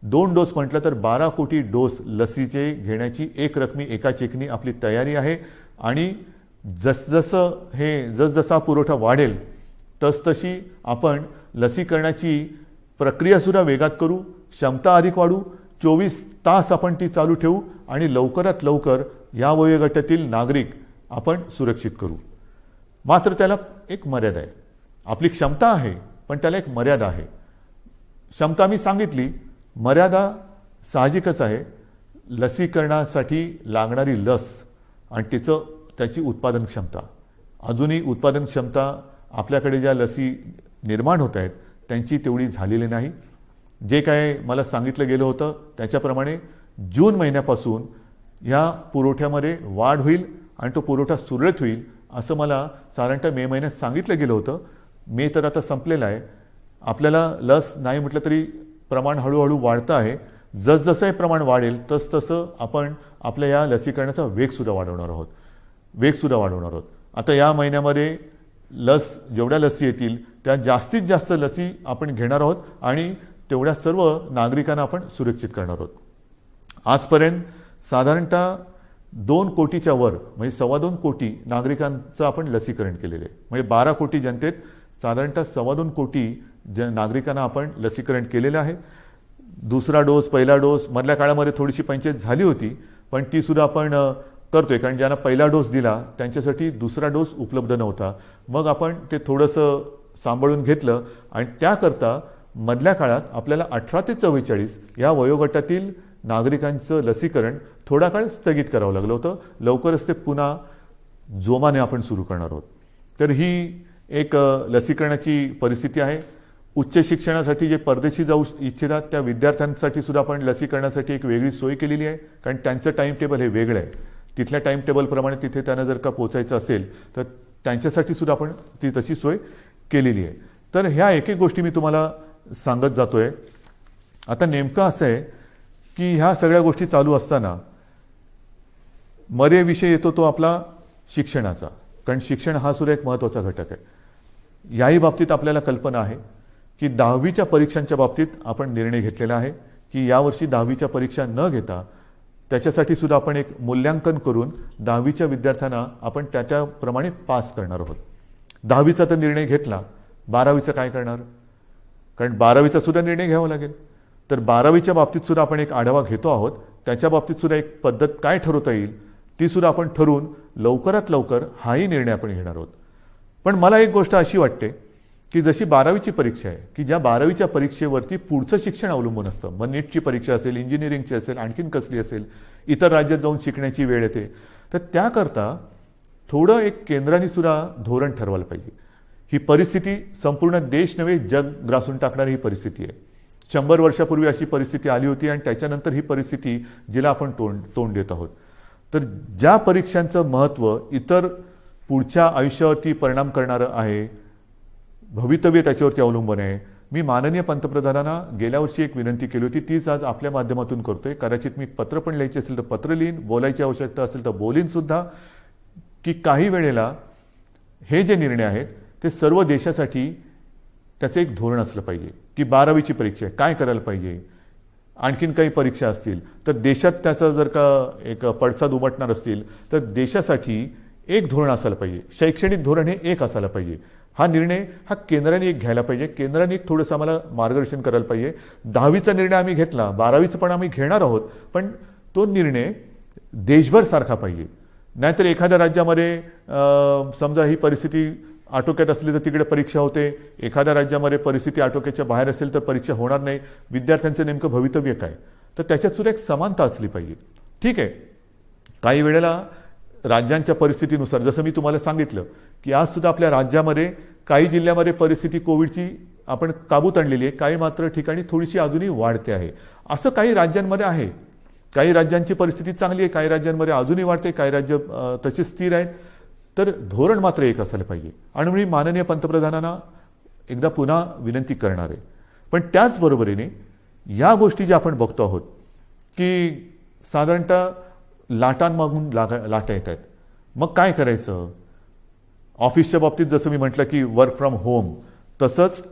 2 डोस म्हटलं तर 12 कोटी डोस लसीचे घेण्याची एक रकमी एका चेकनी आपली तयारी आहे. आणि जसजसा पुरवठा वाढेल तसतशी आपण लसीकरणाची प्रक्रियासुद्धा वेगात करू, क्षमता अधिक वाढू, 24 तास आपण ती चालू ठेवू आणि लवकरात लवकर या वयोगटातील नागरिक आपण सुरक्षित करू. मात्र त्याला एक मर्यादा आहे. आपली क्षमता आहे पण त्याला एक मर्यादा आहे. क्षमता मी सांगितली, मर्यादा साहजिकच आहे. लसीकरणासाठी लागणारी लस आणि त्याची उत्पादन क्षमता, अजूनही उत्पादन क्षमता आपल्याकडे ज्या लसी निर्माण होत आहेत त्यांची तेवढी झालेली नाही. जे काय मला सांगितलं गेलं होतं त्याच्याप्रमाणे जून महिन्यापासून या पुरवठ्यामध्ये वाढ होईल आणि तो पुरवठा सुरळीत होईल असं मला साधारणतः मे महिन्यात सांगितलं गेलं होतं. मे तर आता संपलेला आहे. आपल्याला लस नाही म्हटलं तरी प्रमाण हळूहळू वाढतं आहे. जसजसं हे प्रमाण वाढेल तसतसं आपण आपल्या या लसीकरणाचा वेगसुद्धा वाढवणार आहोत. आता या महिन्यामध्ये जेवढ्या लसी येतील त्या जास्तीत जास्त लसी आपण घेणार आहोत आणि तेवढ्या सर्व नागरिकांना आपण सुरक्षित करणार आहोत. आजपर्यंत साधारणतः 2 कोटीच्या वर म्हणजे 2.25 कोटी नागरिकांचं आपण लसीकरण केलेलं आहे. म्हणजे 12 कोटी जनतेत साधारणतः 2.25 कोटी नागरिकांना आपण लसीकरण केलेलं आहे. दुसरा डोस, पहिला डोस मधल्या काळामध्ये थोडीशी पंचायत झाली होती पण ती सुद्धा आपण करतोय, कारण ज्यांना पहिला डोस दिला त्यांच्यासाठी दुसरा डोस उपलब्ध नव्हता. मग आपण ते थोडंसं सांभाळून घेतलं आणि त्याकरता मधल्या काळात आपल्याला 18 ते 44 या वयोगटातील नागरिकांचं लसीकरण थोडा काळ स्थगित करावं लागलं होतं. लवकरच ते पुन्हा जोमाने आपण सुरू करणार आहोत. तर ही एक लसीकरणाची परिस्थिती आहे. उच्च शिक्षणासाठी जे परदेशी जाऊ इच्छितात त्या विद्यार्थ्यांसाठी सुद्धा आपण लसीकरणासाठी एक वेगळी सोय केलेली आहे, कारण त्यांचं टाईम टेबल हे वेगळं आहे. तिथल्या टाईम टेबलप्रमाणे तिथे त्यांना जर का पोचायचं असेल तर त्यांच्यासाठी सुद्धा आपण ती तशी सोय केलेली आहे. तर ह्या एक एक गोष्टी मी तुम्हाला सांगत जातोय. आता नेमकं असं आहे की ह्या सगळ्या गोष्टी चालू असताना विषय येतो तो आपला शिक्षणाचा, कारण शिक्षण हा सुद्धा एक महत्त्वाचा घटक आहे. याही बाबतीत आपल्याला कल्पना आहे की 10वीच्या परीक्षांच्या बाबतीत आपण निर्णय घेतलेला आहे की यावर्षी 10वीच्या परीक्षा न घेता त्याच्यासाठी सुद्धा आपण एक मूल्यांकन करून 10वीच्या विद्यार्थ्यांना आपण त्याप्रमाणे पास करणार आहोत. 10वीचा तर निर्णय घेतला, 12वीचं काय करणार? कारण 12वीचा सुद्धा निर्णय घ्यावा लागेल. तर 12वीच्या बाबतीत सुद्धा आपण एक आढावा घेतो आहोत. त्याच्या बाबतीत सुद्धा एक पद्धत काय ठरवता येईल ती सुद्धा आपण ठरवून लवकरात लवकर हाही निर्णय आपण घेणार आहोत. पण मला एक गोष्ट अशी वाटते की जशी 12वीची परीक्षा आहे की ज्या 12वीच्या परीक्षेवरती पुढचं शिक्षण अवलंबून असतं, मग नीटची परीक्षा असेल, इंजिनिअरिंगची असेल, आणखीन कसली असेल, इतर राज्यात जाऊन शिकण्याची वेळ येते. तर त्याकरता थोडं एक केंद्राने सुद्धा धोरण ठरवायला पाहिजे. ही परिस्थिती संपूर्ण देश नव्हे जग ग्रासून टाकणारी ही परिस्थिती आहे. 100 वर्षापूर्वी अशी परिस्थिती आली होती आणि त्याच्यानंतर ही परिस्थिती जिला आपण तोंड देत आहोत. तर ज्या परीक्षांचं महत्त्व इतर पुढच्या आयुष्यावरती परिणाम करणारं आहे, भवितव्य त्याच्यावरती अवलंबून आहे. मी माननीय पंतप्रधानांना गेल्या वर्षी एक विनंती केली होती, तीच आज आपल्या माध्यमातून करतोय. कदाचित मी पत्र पण लिहायचे असेल तर पत्र लिहीन, बोलायची आवश्यकता असेल तर बोलीन सुद्धा, की काही वेळेला हे जे निर्णय आहेत ते सर्व देशासाठी त्याचं एक धोरण असलं पाहिजे. की 12वीची परीक्षा आहे, काय करायला पाहिजे, आणखीन काही परीक्षा असतील तर देशात त्याचा जर का एक पडसाद उमटणार असतील तर देशासाठी एक धोरण असायला पाहिजे. शैक्षणिक धोरण हे एक असायला पाहिजे. हा निर्णय हा केंद्राने एक घ्यायला पाहिजे. केंद्राने एक थोडंसं आम्हाला मार्गदर्शन करायला पाहिजे. 10वीचा निर्णय आम्ही घेतला, 12वीचं पण आम्ही घेणार आहोत, पण तो निर्णय देशभर सारखा पाहिजे. नाहीतर एखाद्या राज्यामध्ये समजा ही परिस्थिती आटोक्यात असली तर तिकडे परीक्षा होते, एखाद्या राज्यामध्ये परिस्थिती आटोक्याच्या बाहेर असेल तर परीक्षा होणार नाही. विद्यार्थ्यांचं नेमकं भवितव्य काय, तर त्याच्यात सुद्धा एक समानता असली पाहिजे. ठीक आहे, काही वेळेला राज्यांच्या परिस्थितीनुसार, जसं मी तुम्हाला सांगितलं की आज सुद्धा आपल्या राज्यामध्ये काही जिल्ह्यामध्ये परिस्थिती कोविडची आपण काबूत आणलेली आहे, काही मात्र ठिकाणी थोडीशी अजूनही वाढते आहे. असं काही राज्यांमध्ये आहे. काही राज्यांची परिस्थिती चांगली आहे, काही राज्यांमध्ये अजूनही वाढते, काही राज्य तशी स्थिर आहेत. तर धोरण मात्र एक असायला पाहिजे. आणि मी माननीय पंतप्रधानांना एकदा पुन्हा विनंती करणार आहे. पण त्याचबरोबरीने या गोष्टी ज्या आपण बघतो आहोत की साधारणतः लाटांमागून लाटा येत आहेत, मग काय करायचं. ऑफिसच्या बाबतीत जसं मी म्हटलं की वर्क फ्रॉम होम, तसंच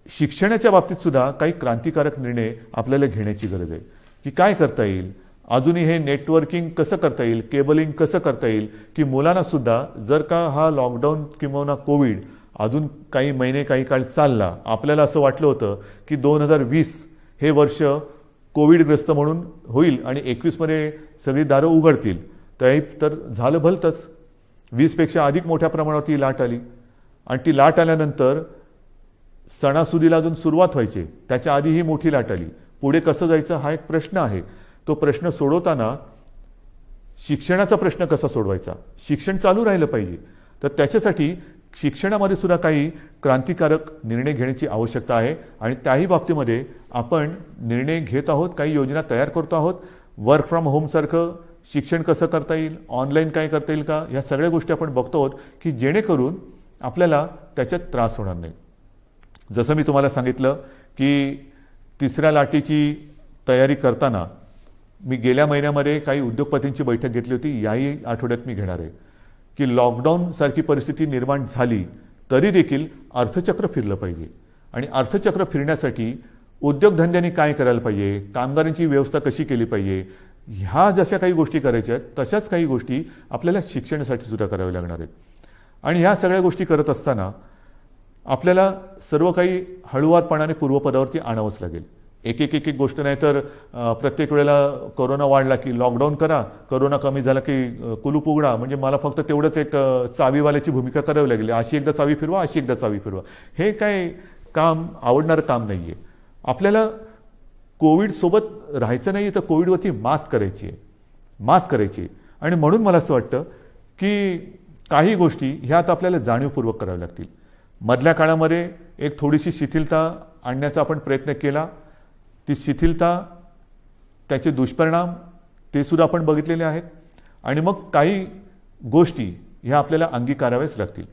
शिक्षणाच्या बाबतीत सुद्धा काही क्रांतिकारक निर्णय आपल्याला घेण्याची गरज आहे. की काय करता येईल, अजूनही हे नेटवर्किंग कसं करता येईल, केबलिंग कसं करता येईल, की मुलांना सुद्धा जर का हा लॉकडाऊन किंवा कोविड अजून काही महिने काही काळ चालला, आपल्याला असं वाटलं होतं की 2020 हे वर्ष कोविडग्रस्त म्हणून होईल आणि 21मध्ये सगळी दारं उघडतील, तर झालं भलतंच. 20पेक्षा अधिक मोठ्या प्रमाणात ती लाट आली. आणि ती लाट आल्यानंतर सणासुदीला अजून सुरुवात व्हायची, त्याच्या आधी ही मोठी लाट आली. पुढे कसं जायचं हा एक प्रश्न आहे. तो प्रश्न सोडवताना शिक्षणाचा प्रश्न कसा सोडवायचा, शिक्षण चालू राहिलं पाहिजे. तर त्याच्यासाठी शिक्षणामध्ये सुद्धा काही क्रांतिकारक निर्णय घेण्याची आवश्यकता आहे. आणि त्याही बाबतीमध्ये आपण निर्णय घेत आहोत, काही योजना तयार करतो आहोत. वर्क फ्रॉम होमसारखं शिक्षण कसं करता येईल, ऑनलाईन काय करता येईल का, या सगळ्या गोष्टी आपण बघतो आहोत की जेणेकरून आपल्याला त्याच्यात त्रास होणार नाही. जसं मी तुम्हाला सांगितलं की तिसऱ्या लाटेची तयारी करताना मी गेल्या महिन्यामध्ये काही उद्योगपतींची बैठक घेतली होती, याही आठवड्यात मी घेणार आहे. की लॉकडाऊनसारखी परिस्थिती निर्माण झाली तरी देखील अर्थचक्र फिरलं पाहिजे. आणि अर्थचक्र फिरण्यासाठी उद्योगधंद्यांनी काय करायला पाहिजे, कामगारांची व्यवस्था कशी केली पाहिजे, ह्या जशा काही गोष्टी करायच्या आहेत तशाच काही गोष्टी आपल्याला शिक्षणासाठी सुद्धा कराव्या लागणार आहेत. आणि ह्या सगळ्या गोष्टी करत असताना आपल्याला सर्व काही हळूवारपणाने पूर्वपदावरती आणावंच लागेल. एक एक एक एक गोष्ट नाही तर प्रत्येक वेळेला कोरोना वाढला की लॉकडाऊन करा, कोरोना कमी झाला की कुलूप उघडा, म्हणजे मला फक्त तेवढंच एक चावीवाल्याची भूमिका करावी लागली. अशी एकदा चावी फिरवा, अशी एकदा चावी फिरवा, हे काय काम आवडणारं काम नाही आहे. आपल्याला कोविडसोबत राहायचं नाही तर कोविडवरती मात करायची आहे. आणि म्हणून मला असं वाटतं की काही गोष्टी ह्या आता आपल्याला जाणीवपूर्वक कराव्या लागतील. मधल्या काळामध्ये एक थोडीशी शिथिलता आणण्याचा आपण प्रयत्न केला. ती शिथिलता, त्याचे दुष्परिणाम ते सुद्धा आपण बघितलेले आहेत. आणि मग काही गोष्टी ह्या आपल्याला अंगीकाराव्याच लागतील.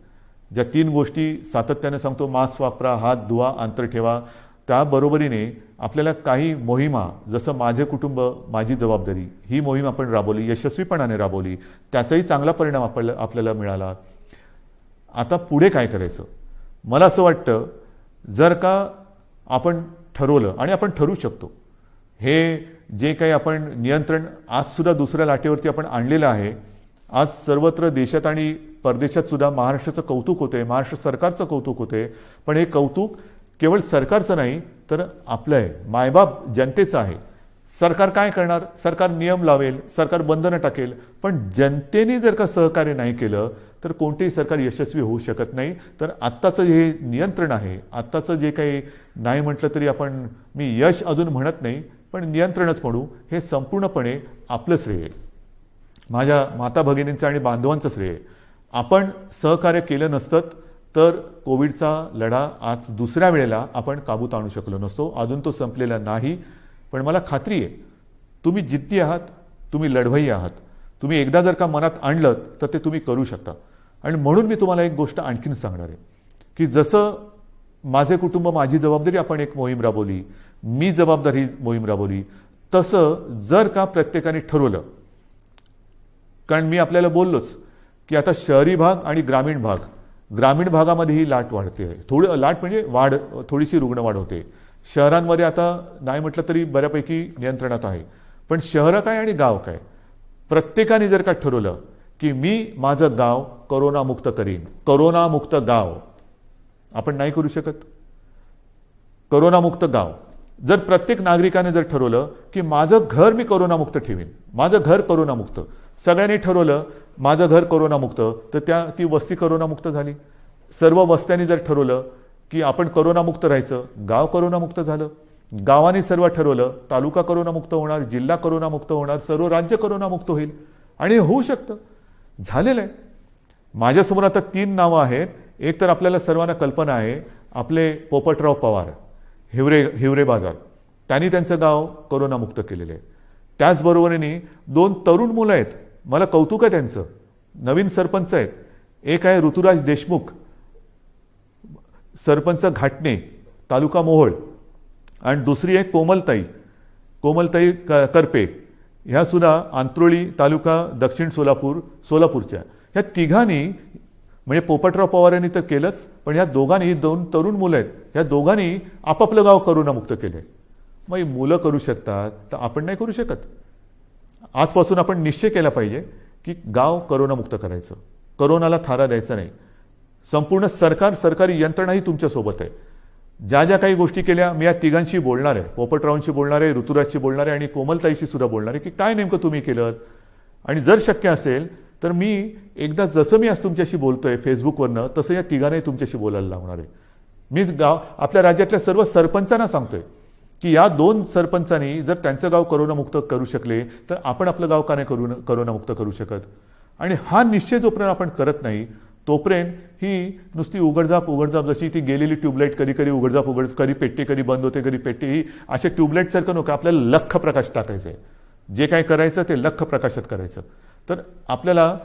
ज्या 3 गोष्टी सातत्याने सांगतो, मास्क वापरा, हात धुवा, अंतर ठेवा, त्याबरोबरीने आपल्याला काही मोहिमा, जसं माझे कुटुंब माझी जबाबदारी, ही मोहीम आपण राबवली, यशस्वीपणाने राबवली, त्याचाही चांगला परिणाम आपल्याला मिळाला. आता पुढे काय करायचं, मला असं वाटतं जर का आपण ठरवलं, आणि आपण ठरवू शकतो, हे जे काही आपण नियंत्रण आजसुद्धा दुसऱ्या लाटेवरती आपण आणलेलं आहे. आज सर्वत्र देशात आणि परदेशात सुद्धा महाराष्ट्राचं कौतुक होते, महाराष्ट्र सरकारचं कौतुक होते. पण हे कौतुक केवळ सरकारचं नाही तर आपलं आहे, मायबाप जनतेचं आहे. सरकार काय करणार, सरकार नियम लावेल, सरकार बंधनं टाकेल, पण जनतेने जर का सहकार्य नाही केलं तर कोणतेही सरकार यशस्वी होऊ शकत नाही. तर आत्ताचं हे नियंत्रण आहे, आत्ताचं जे काही नाही म्हटलं तरी आपण, मी यश अजून म्हणत नाही पण नियंत्रणच म्हणू, हे संपूर्णपणे आपलं श्रेय आहे, माझ्या माता भगिनींचं आणि बांधवांचं श्रेय आहे. आपण सहकार्य केलं नसतं तर कोविडचा लढा आज दुसऱ्या वेळेला आपण काबूत आणू शकलो नसतो. अजून तो संपलेला नाही, पण मला खात्री आहे तुम्ही जिद्दी आहात, तुम्ही लढवई आहात. तुम्ही एकदा जर का मनात आणलं तर ते तुम्ही करू शकता. आणि म्हणून मी तुम्हाला एक गोष्ट आणखीन सांगणार आहे की जसं माझे कुटुंब माझी जबाबदारी आपण एक मोहीम राबवली, मी जबाबदारी मोहीम राबवली, तसं जर का प्रत्येकाने ठरवलं, कारण मी आपल्याला बोललोच की आता शहरी भाग आणि ग्रामीण भागामध्ये ही लाट वाढते आहे. थोडं लाट म्हणजे थोडीशी रुग्णवाढ होते. शहरांमध्ये आता नाही म्हटलं तरी बऱ्यापैकी नियंत्रणात आहे. पण शहरं काय आणि गाव काय, प्रत्येकाने जर का ठरवलं की मी माझं गाव कोरोनामुक्त करीन, कोरोनामुक्त गाव आपण नाही करू शकत. कोरोनामुक्त गाव जर प्रत्येक नागरिकाने जर ठरवलं की माझं घर मी कोरोनामुक्त ठेवीन, माझं घर कोरोनामुक्त, सगळ्यांनी ठरवलं माझं घर कोरोनामुक्त, तर ती वस्ती कोरोनामुक्त झाली. सर्व वस्त्यांनी जर ठरवलं की आपण कोरोनामुक्त राहायचं, गाव कोरोनामुक्त झालं. गावाने सर्व ठरवलं तालुका कोरोनामुक्त होणार, जिल्हा कोरोनामुक्त होणार, सर्व राज्य कोरोनामुक्त होईल. आणि होऊ शकतं, झालेलं आहे. माझ्यासमोर आता 3 नावं आहेत. एक तर आपल्याला सर्वांना कल्पना आहे, आपले पोपटराव पवार, हिवरे बाजार, त्यांनी त्यांचं गाव कोरोनामुक्त केलेलं आहे. त्याचबरोबरीने 2 तरुण मुलं आहेत, मला कौतुक आहे त्यांचं, नवीन सरपंच आहेत. एक आहे ऋतुराज देशमुख, सरपंच घाटणे, तालुका मोहोळ, आणि दुसरी आहे कोमलताई करपे, ह्या सुद्धा आंत्रोळी तालुका दक्षिण सोलापूरच्या. ह्या तिघांनी म्हणजे पोपटराव पवारांनी तर केलंच, पण ह्या दोघांनी 2 तरुण मुलं आहेत, ह्या दोघांनी आपापलं गाव कोरोनामुक्त केलंय. मग ही मुलं करू शकतात तर आपण नाही करू शकत. आजपासून आपण निश्चय केला पाहिजे की गाव कोरोनामुक्त करायचं, कोरोनाला थारा द्यायचा नाही. संपूर्ण सरकारी यंत्रणाही तुमच्यासोबत आहे. ज्या ज्या काही गोष्टी केल्या मी या तिघांशी बोलणार आहे, पोपटरावांशी बोलणार आहे, ऋतुराजशी बोलणार आहे आणि कोमलताईशी सुद्धा बोलणार आहे की काय नेमकं तुम्ही केलं. आणि जर शक्य असेल तर मी एकदा जसं मी आज तुमच्याशी बोलतोय फेसबुकवरनं, तसं या तिघांनाही तुमच्याशी बोलायला लावणार आहे. मी आपल्या राज्यातल्या सर्व सरपंचांना सांगतोय की या 2 सरपंचांनी जर त्यांचं गाव कोरोनामुक्त करू शकले तर आपण आपलं गाव का नाही कोरोनामुक्त करू शकत. आणि हा निश्चय जोपर्यंत आपण करत नाही तोपर्यंत ही नुसती उघडझाप जशी ती गेलेली ट्यूबलाईट कधी उघडझाप कधी पेटते, कधी बंद होते, कधी पेटते, ही अशा ट्यूबलाईटसारखं नको. आपल्याला लख्ख प्रकाश टाकायचं आहे. जे काय करायचं ते लख्ख प्रकाशात करायचं. तर आपल्याला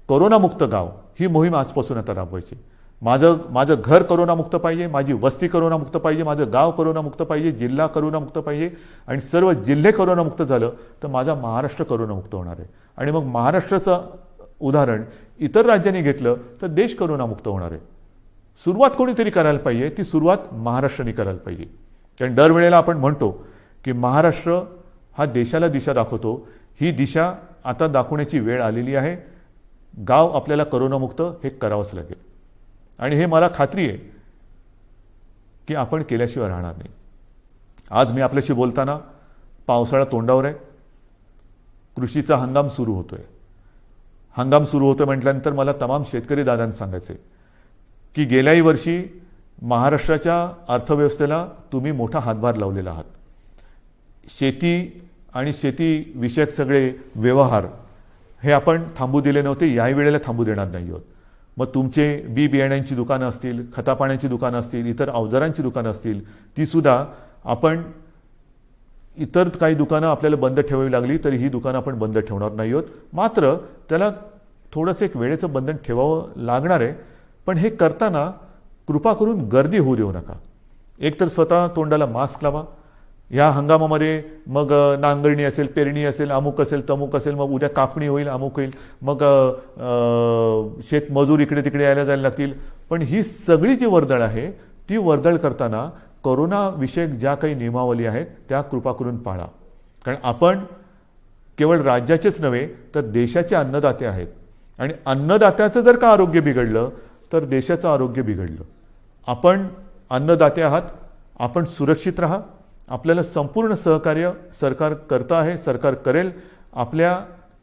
कोरोनामुक्त गाव ही मोहीम आजपासून आता राबवायची. माझं घर कोरोनामुक्त पाहिजे, माझी वस्ती कोरोनामुक्त पाहिजे, माझं गाव कोरोनामुक्त पाहिजे, जिल्हा कोरोनामुक्त पाहिजे, आणि सर्व जिल्हे कोरोनामुक्त झालं तर माझा महाराष्ट्र कोरोनामुक्त होणार आहे. आणि मग महाराष्ट्राचं उदाहरण इतर राज्यांनी घेतलं तर देश कोरोनामुक्त होणार आहे. सुरुवात कोणीतरी करायला पाहिजे, ती सुरुवात महाराष्ट्राने करायला पाहिजे. कारण दरवेळेला आपण म्हणतो की महाराष्ट्र हा देशाला दिशा दाखवतो. ही दिशा आता दाखवण्याची वेळ आलेली आहे. गाव आपल्याला कोरोनामुक्त हे करावंच लागेल. आणि हे मला खात्री आहे की आपण केल्याशिवाय राहणार नाही. आज मी आपल्याशी बोलताना पावसाळा तोंडावर आहे, कृषीचा हंगाम सुरू होतोय. हंगाम सुरू होतं म्हटल्यानंतर मला तमाम शेतकरी दादांना सांगायचं आहे की गेल्याही वर्षी महाराष्ट्राच्या अर्थव्यवस्थेला तुम्ही मोठा हातभार लावलेला आहात. शेती आणि शेतीविषयक सगळे व्यवहार हे आपण थांबू दिले नव्हते, याही वेळेला थांबू देणार नाही आहोत. मग तुमचे बियाण्यांची दुकानं असतील, खतापाण्याची दुकानं असतील, इतर अवजारांची दुकानं असतील, तीसुद्धा आपण इतर काही दुकानं आपल्याला बंद ठेवावी लागली तरी ही दुकानं आपण बंद ठेवणार नाही आहोत. मात्र त्याला थोडंसं एक वेळेचं बंधन ठेवावं लागणार आहे. पण हे करताना कृपा करून गर्दी होऊ देऊ नका. एकतर स्वतः तोंडाला मास्क लावा. ह्या हंगामामध्ये मग नांगरणी असेल, पेरणी असेल, अमुक असेल, तमुक असेल, मग उद्या कापणी होईल, अमुक होईल, मग शेतमजूर इकडे तिकडे यायला जायला लागतील. पण ही सगळी जी वर्दळ आहे ती वर्दळ करताना कोरोनाविषयक ज्या काही नियमावली आहेत त्या कृपा करून पाळा. कारण आपण केवळ राज्याचेच नव्हे तर देशाचे अन्नदाते आहेत. आणि अन्नदात्याचं जर का आरोग्य बिघडलं तर देशाचं आरोग्य बिघडलं. आपण अन्नदाते आहात, आपण सुरक्षित राहा. आपल्याला संपूर्ण सहकार्य सरकार करतं आहे, सरकार करेल. आपल्या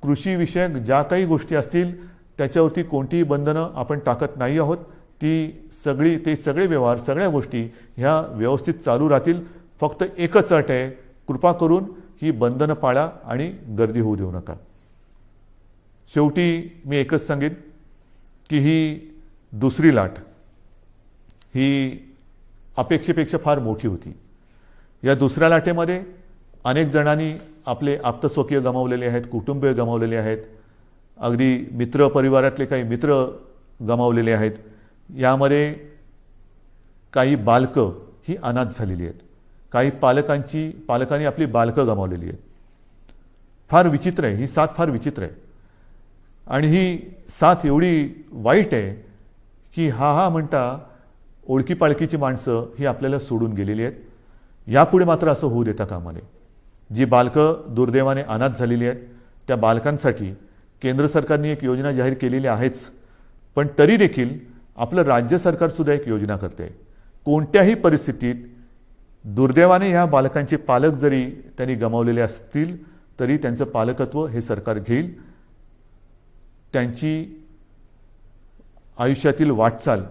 कृषीविषयक ज्या काही गोष्टी असतील त्याच्यावरती कोणतीही बंधनं आपण टाकत नाही आहोत. ते सगळे व्यवहार, सगळ्या गोष्टी ह्या व्यवस्थित चालू राहतील. फक्त एकच अट आहे, कृपा करून ही बंधनं पाळा आणि गर्दी होऊ देऊ नका. शेवटी मी एकच सांगेन की ही दुसरी लाट ही अपेक्षेपेक्षा फार मोठी होती. या दुसऱ्या लाटेमध्ये अनेक जणांनी आपले आप्तस्वकीय गमावलेले आहेत, कुटुंबीय गमावलेले आहेत, अगदी मित्र परिवारातले काही मित्र गमावलेले आहेत. यामध्ये काही बालकं ही अनाथ झालेली आहेत, काही पालकांनी आपली बालकं गमावलेली आहेत. फार विचित्र आहे, ही साथ फार विचित्र आहे. आणि ही साथ एवढी वाईट आहे की हा म्हणता ओळखी पाळखीची माणसं ही आपल्याला सोडून गेलेली आहेत. यापुढे मात्र असं होऊ देता कामा नये. जी बालकं दुर्दैवाने अनाथ झालेली आहेत त्या बालकांसाठी केंद्र सरकारने एक योजना जाहीर केलेली आहेच, पण तरी देखील आपलं राज्य सरकारसुद्धा एक योजना करते. कोणत्याही परिस्थितीत दुर्दैवाने ह्या बालकांचे पालक जरी त्यांनी गमावलेले असतील तरी त्यांचं पालकत्व हे सरकार घेईल. त्यांची आयुष्यातील वाटचाल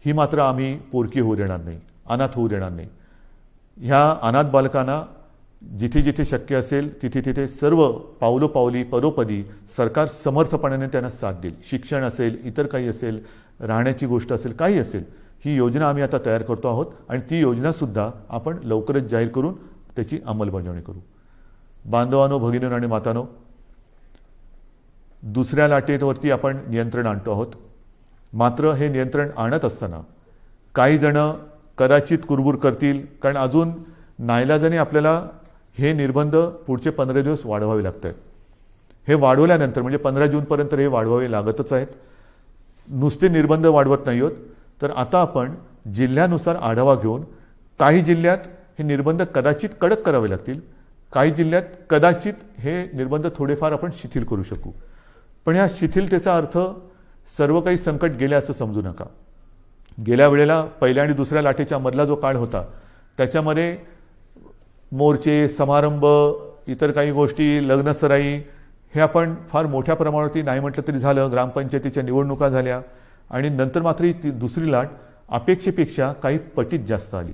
ही मात्र आम्ही पोरकी होऊ देणार नाही, अनाथ होऊ देणार नाही. ह्या अनाथ बालकांना जिथे जिथे शक्य असेल तिथे तिथे सर्व पावलोपावली पदोपदी सरकार समर्थपणाने त्यांना साथ देईल. शिक्षण असेल, इतर काही असेल, राहण्याची गोष्ट असेल, काही असेल, ही योजना आम्ही आता तयार करतो आहोत आणि ती योजनासुद्धा आपण लवकरच जाहीर करून त्याची अंमलबजावणी करू. बांधवांनो, भगिनींनो आणि मातांनो, दुसऱ्या लाटेवरती आपण नियंत्रण आणतो आहोत. मात्र हे नियंत्रण आणत असताना काही जण कदाचित कुरबुर करतील, कारण अजून नाईलाजाने आपल्याला हे निर्बंध पुढचे 15 दिवस वाढवावे लागत आहेत. हे वाढवल्यानंतर म्हणजे 15 जूनपर्यंत हे वाढवावे लागतच आहेत. नुसते निर्बंध वाढवत नाही आहोत, तर आता आपण जिल्ह्यानुसार आढावा घेऊन काही जिल्ह्यात हे निर्बंध कदाचित कडक करावे लागतील, काही जिल्ह्यात कदाचित हे निर्बंध थोडेफार आपण शिथिल करू शकू. पण या शिथिलतेचा अर्थ सर्व काही संकट गेले असं समजू नका. गेल्या वेळेला पहिल्या आणि दुसऱ्या लाटेच्या मधला जो काळ होता त्याच्यामध्ये मोर्चे, समारंभ, इतर काही गोष्टी, लग्नसराई हे आपण फार मोठ्या प्रमाणावरती नाही म्हटलं तरी झालं. ग्रामपंचायतीच्या निवडणुका झाल्या आणि नंतर मात्र ती दुसरी लाट अपेक्षेपेक्षा काही पटीत जास्त आली.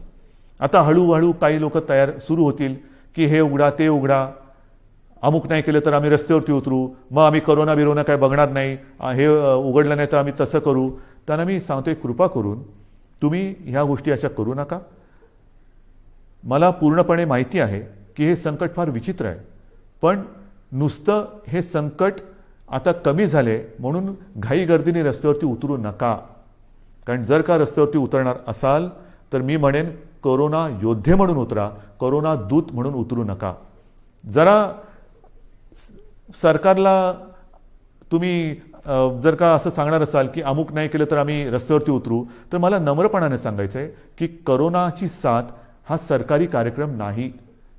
आता हळूहळू काही लोक तयार सुरू होतील की हे उघडा ते उघडा, अमुक नाही केलं तर आम्ही रस्त्यावरती उतरू, मग आम्ही करोना काय बघणार नाही, हे उघडलं नाही तर आम्ही तसं करू. त्यांना मी सांगतोय, कृपा करून तुम्ही ह्या गोष्टी अशा करू नका. मला पूर्णपणे माहिती आहे की हे संकट फार विचित्र आहे, पण नुसतं हे संकट आता कमी झाले म्हणून घाईगर्दीने रस्त्यावरती उतरू नका. कारण जर का रस्त्यावरती उतरणार असाल तर मी म्हणेन कोरोना योद्धे म्हणून उतरा, कोरोना दूत म्हणून उतरू नका. जरा सरकारला तुम्ही जर का असं सांगणार असाल की अमुक नाही केलं तर आम्ही रस्त्यावरती उतरू, तर मला नम्रपणाने सांगायचं आहे की कोरोनाची साथ हा सरकारी कार्यक्रम नाही,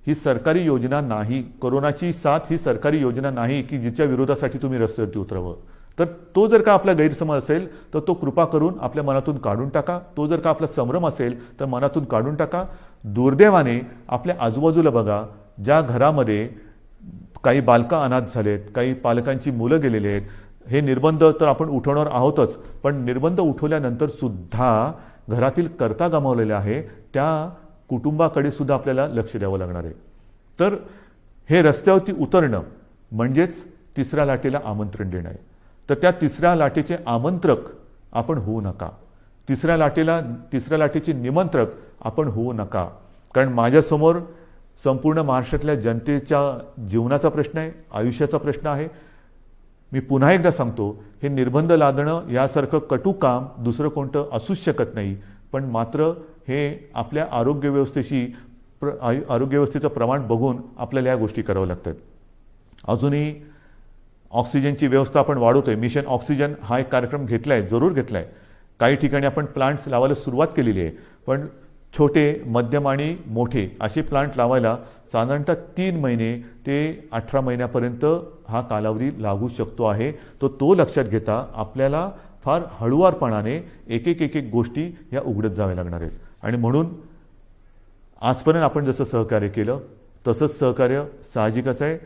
ही सरकारी योजना नाही. कोरोनाची साथ ही सरकारी योजना नाही की जिच्या विरोधासाठी तुम्ही रस्त्यावरती उतरावं. तर तो जर का आपला गैरसमज असेल तर तो कृपा करून आपल्या मनातून काढून टाका. तो जर का आपला संभ्रम असेल तर मनातून काढून टाका. दुर्दैवाने आपल्या आजूबाजूला बघा, ज्या घरामध्ये काही बालकं अनाथ झालेत, काही पालकांची मुलं गेलेली आहेत, हे निर्बंध तर आपण उठवणार आहोतच, पण निर्बंध उठवल्यानंतर सुद्धा घरातील कर्ता गमावलेला आहे त्या कुटुंबाकडे सुद्धा आपल्याला लक्ष द्यावं लागणार आहे. तर हे रस्त्यावरती उतरणं म्हणजेच तिसऱ्या लाटेला आमंत्रण देणं आहे. तर त्या तिसऱ्या लाटेचे आमंत्रक आपण होऊ नका, तिसऱ्या लाटेचे निमंत्रक आपण होऊ नका. कारण माझ्यासमोर संपूर्ण महाराष्ट्रातल्या जनतेच्या जीवनाचा प्रश्न आहे, आयुष्याचा प्रश्न आहे. मी पुन्हा एकदा सांगतो, हे निर्बंध लादणं यासारखं कटू काम दुसरं कोणतं असूच शकत नाही, पण मात्र हे आपल्या आरोग्य व्यवस्थेचं प्रमाण बघून आपल्याला या गोष्टी कराव्या लागतात. अजूनही ऑक्सिजनची व्यवस्था आपण वाढवतोय. मिशन ऑक्सिजन हा एक कार्यक्रम घेतला आहे, जरूर घेतला आहे. काही ठिकाणी आपण प्लांट्स लावायला सुरुवात केलेली आहे, पण छोटे, मध्यम आणि मोठे असे प्लांट लावायला साधारणतः 3 महिने ते 18 महिन्यापर्यंत हा कालावधी लागू शकतो आहे. तो लक्षात घेता आपल्याला फार हळुवारपणाने एक एक गोष्टी ह्या उघडत जाव्या लागणार आहेत. आणि म्हणून आजपर्यंत आपण जसं सहकार्य केलं तसंच सहकार्य साहजिकच आहे.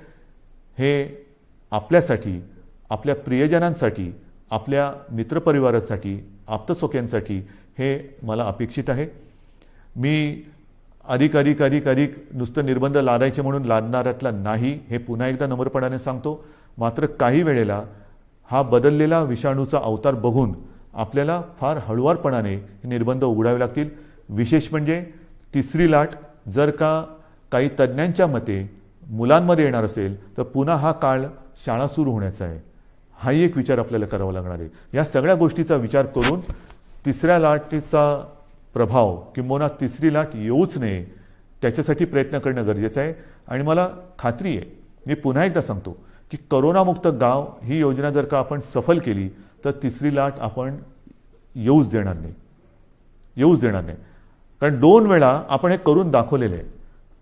हे आपल्यासाठी, आपल्या प्रियजनांसाठी, आपल्या मित्रपरिवारासाठी, आप्तसोक्यांसाठी हे मला अपेक्षित आहे. मी अधिक नुसतं निर्बंध लादायचे म्हणून लादणाऱ्यातला नाही, हे पुन्हा एकदा नम्रपणाने सांगतो. मात्र काही वेळेला हा बदललेला विषाणूचा अवतार बघून आपल्याला फार हळुवारपणाने हे निर्बंध उघडावे लागतील. विशेष म्हणजे तिसरी लाट जर का काही तज्ज्ञांच्या मते मुलांमध्ये येणार असेल तर पुन्हा हा काळ शाळा सुरू होण्याचा आहे. हाही एक विचार आपल्याला करावा लागणार आहे. या सगळ्या गोष्टीचा विचार करून तिसऱ्या लाटेचा प्रभाव किंबहुना तिसरी लाट येऊच नये त्याच्यासाठी प्रयत्न करणं गरजेचं आहे. आणि मला खात्री आहे, मी पुन्हा एकदा सांगतो की करोनामुक्त गाव ही योजना जर का आपण सफल केली तर तिसरी लाट आपण येऊच देणार नाही. कारण 2 वेळा आपण हे करून दाखवलेलं आहे.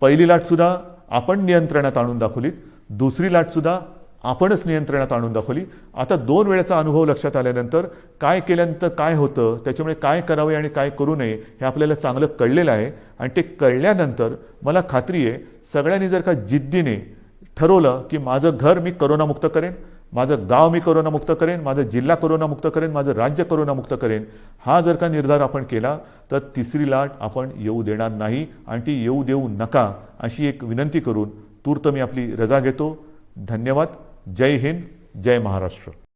पहिली लाटसुद्धा आपण नियंत्रणात आणून दाखवली, दुसरी लाटसुद्धा आपणच नियंत्रणात आणून दाखवली. आता 2 वेळेचा अनुभव लक्षात आल्यानंतर काय केल्यानंतर काय होतं, त्याच्यामुळे काय करावे आणि काय करू नये हे आपल्याला चांगलं कळलेलं आहे. आणि ते कळल्यानंतर मला खात्री आहे सगळ्यांनी जर का जिद्दीने ठरवलं की माझं घर मी करोनामुक्त करेन, माझं गाव मी करोनामुक्त करेन, माझं जिल्हा करोनामुक्त करेन, माझं राज्य करोनामुक्त करेन, हा जर का निर्धार आपण केला तर तिसरी लाट आपण येऊ देणार नाही आणि ती येऊ देऊ नका अशी एक विनंती करून तूर्त मी आपली रजा घेतो. धन्यवाद. जय हिंद, जय महाराष्ट्र.